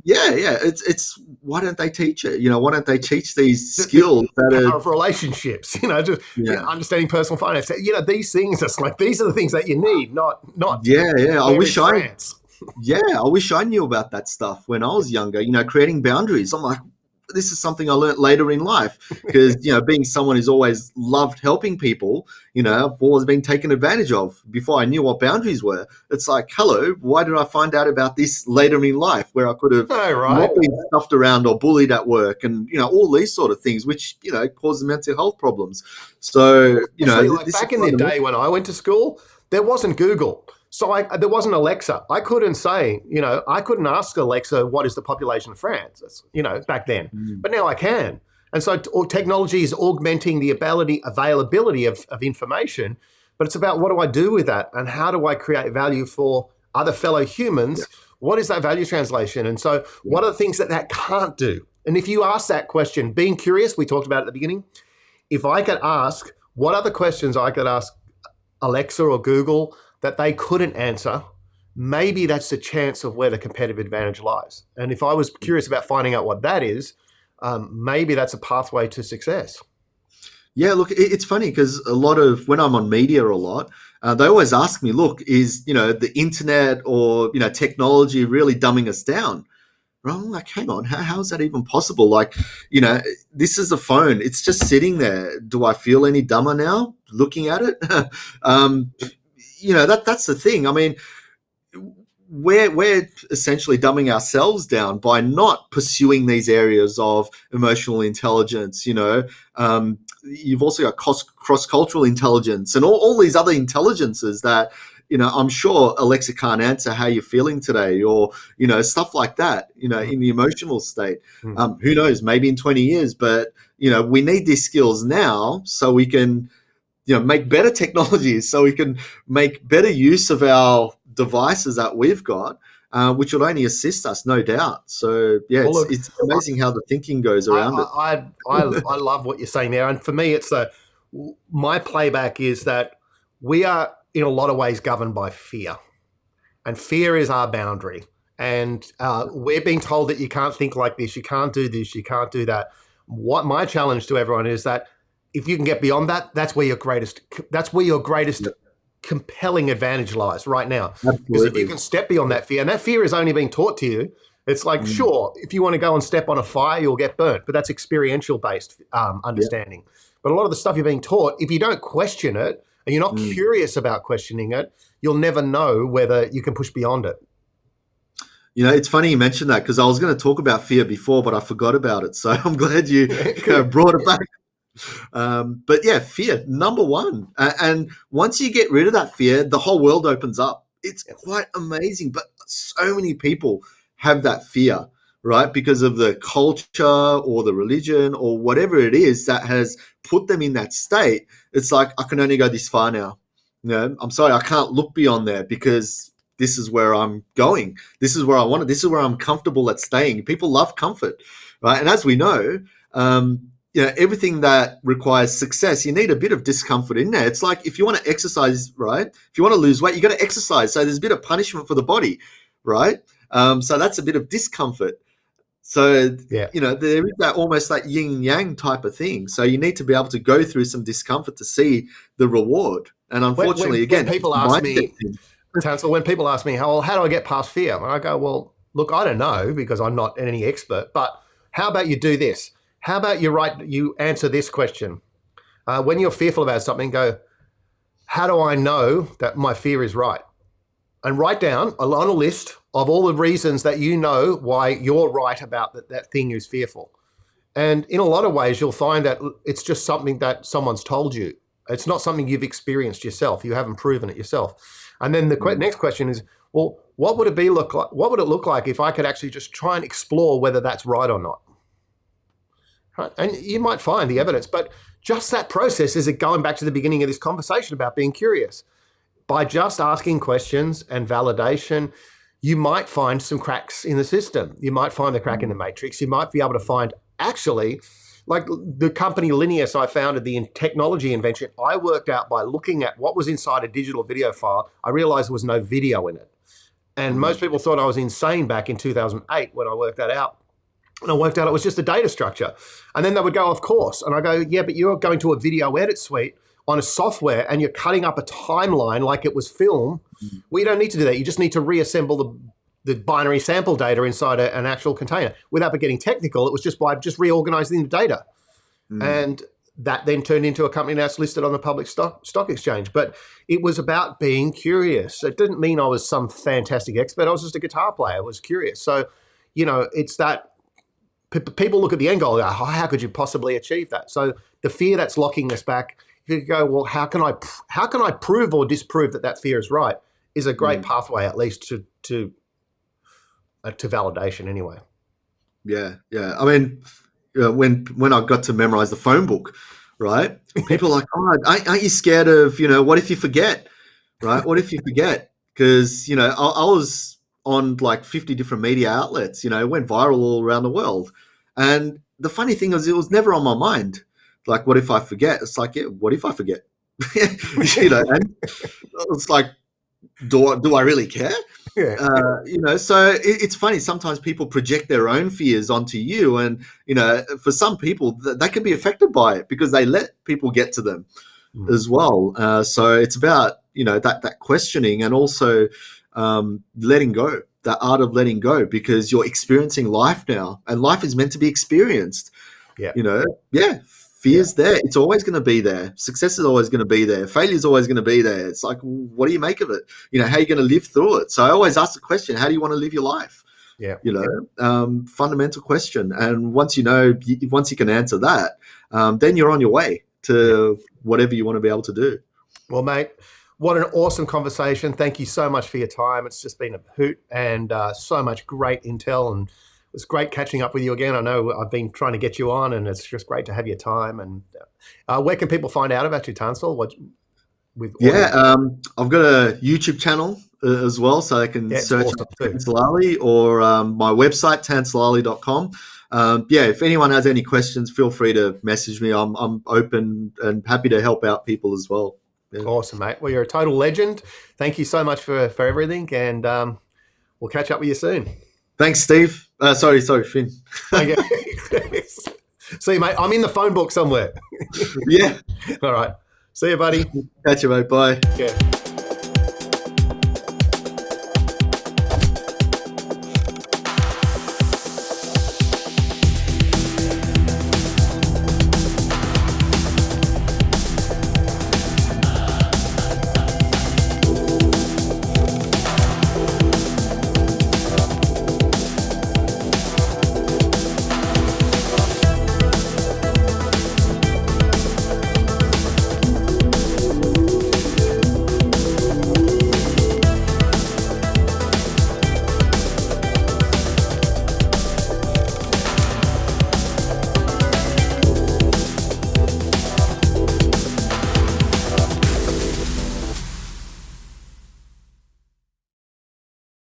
It's why don't they teach it? Why don't they teach these skills that are of relationships? Understanding personal finance. These things. It's like these are the things that you need, not. I wish I wish I knew about that stuff when I was younger. Creating boundaries. I'm like, this is something I learned later in life because, being someone who's always loved helping people, I've always been taken advantage of before I knew what boundaries were. It's like, hello, why did I find out about this later in life where I could have not been stuffed around or bullied at work and, all these sort of things, which, causes mental health problems. So, back in the day when I went to school, there wasn't Google. So there wasn't Alexa. I couldn't say, I couldn't ask Alexa, what is the population of France, back then. But now I can. And so technology is augmenting the availability of information, but it's about what do I do with that and how do I create value for other fellow humans? Yeah. What is that value translation? And so what are the things that can't do? And if you ask that question, being curious, we talked about at the beginning, if I could ask, what are the questions I could ask Alexa or Google that they couldn't answer, maybe that's the chance of where the competitive advantage lies. And if I was curious about finding out what that is, maybe that's a pathway to success. Yeah, look, it's funny because when I'm on media a lot, they always ask me, look, is, the internet or, technology really dumbing us down? I'm like, hang on, how is that even possible? Like, this is a phone. It's just sitting there. Do I feel any dumber now looking at it? That's the thing. I mean, we're essentially dumbing ourselves down by not pursuing these areas of emotional intelligence. You've also got cross-cultural intelligence and all these other intelligences that, I'm sure Alexa can't answer how you're feeling today or, stuff like that, in the emotional state. Who knows, maybe in 20 years, but, we need these skills now so we can, make better technologies, so we can make better use of our devices that we've got, which will only assist us, no doubt. So, yeah, it's amazing how the thinking goes around it. I love what you're saying there. And for me, my playback is that we are, in a lot of ways, governed by fear. And fear is our boundary. And we're being told that you can't think like this, you can't do this, you can't do that. What my challenge to everyone is that if you can get beyond that, that's where your greatest compelling advantage lies right now. Absolutely. Because if you can step beyond that fear, and that fear is only being taught to you, it's like, sure, if you want to go and step on a fire, you'll get burnt, but that's experiential based understanding. Yeah. But a lot of the stuff you're being taught, if you don't question it, and you're not curious about questioning it, you'll never know whether you can push beyond it. It's funny you mentioned that because I was going to talk about fear before, but I forgot about it. So I'm glad you brought it back. But yeah, fear, number one. And once you get rid of that fear, the whole world opens up. It's quite amazing. But so many people have that fear, right? Because of the culture or the religion or whatever it is that has put them in that state. It's like, I can only go this far now. I'm sorry, I can't look beyond there because this is where I'm going. This is where I want it. This is where I'm comfortable at staying. People love comfort, right? And as we know, everything that requires success, you need a bit of discomfort in there. It's like if you want to exercise, right? If you want to lose weight, you got to exercise. So there's a bit of punishment for the body, right? So that's a bit of discomfort. So, there is that almost like yin and yang type of thing. So you need to be able to go through some discomfort to see the reward. And unfortunately, when people ask me, Tansel, when people ask me, how do I get past fear? And I go, well, look, I don't know because I'm not any expert, but how about you do this? How about you answer this question? When you're fearful about something, go, how do I know that my fear is right? And write down on a list of all the reasons that you know why you're right about that thing is fearful. And in a lot of ways, you'll find that it's just something that someone's told you. It's not something you've experienced yourself. You haven't proven it yourself. And then the next question is, well, what would it look like? What would it look like if I could actually just try and explore whether that's right or not? Right? And you might find the evidence, but just that process is going back to the beginning of this conversation about being curious. By just asking questions and validation, you might find some cracks in the system. You might find the crack in the matrix. You might be able to find, actually, like the company Lineus I founded, the technology invention, I worked out by looking at what was inside a digital video file. I realized there was no video in it. And most people thought I was insane back in 2008 when I worked that out. And I worked out it was just a data structure. And then they would go, of course. And I go, yeah, but you're going to a video edit suite on a software and you're cutting up a timeline like it was film. We don't need to do that. You just need to reassemble the binary sample data inside an actual container. Without getting technical, it was just by reorganizing the data. And that then turned into a company that's listed on the public stock exchange. But it was about being curious. It didn't mean I was some fantastic expert. I was just a guitar player. I was curious. So, it's that people look at the end goal and go, how could you possibly achieve that? So the fear that's locking us back, if you go, well, how can I prove or disprove that fear is right? is a great pathway, at least to validation anyway. Yeah. I mean, when I got to memorize the phone book, right? People are like, oh, aren't you scared of, what if you forget, right? What if you forget? Because, I was on like 50 different media outlets, it went viral all around the world. And the funny thing is, it was never on my mind. Like, what if I forget? It's like, yeah, what if I forget? And it's like, do I really care? Yeah. So it's funny. Sometimes people project their own fears onto you, and for some people that can be affected by it because they let people get to them as well. So it's about that questioning, and also letting go, the art of letting go, because you're experiencing life now, and life is meant to be experienced. Yeah. Fear's there. It's always going to be there. Success is always going to be there. Failure is always going to be there. It's like, what do you make of it? How are you going to live through it? So I always ask the question, how do you want to live your life? Yeah. Fundamental question. And once you can answer that, then you're on your way to whatever you want to be able to do. Well, mate, what an awesome conversation. Thank you so much for your time. It's just been a hoot, and so much great intel, and it's great catching up with you again. I know I've been trying to get you on, and it's just great to have your time. And where can people find out about you, Tansel? I've got a YouTube channel as well, so they can search Tansel Ali, or my website, tanselali.com. If anyone has any questions, feel free to message me. I'm open and happy to help out people as well. Yeah. Awesome, mate. Well, you're a total legend. Thank you so much for everything, and we'll catch up with you soon. Thanks, Steve. Sorry, Finn. Okay. See you, mate. I'm in the phone book somewhere. Yeah. All right. See you, buddy. Catch you, mate. Bye. Yeah.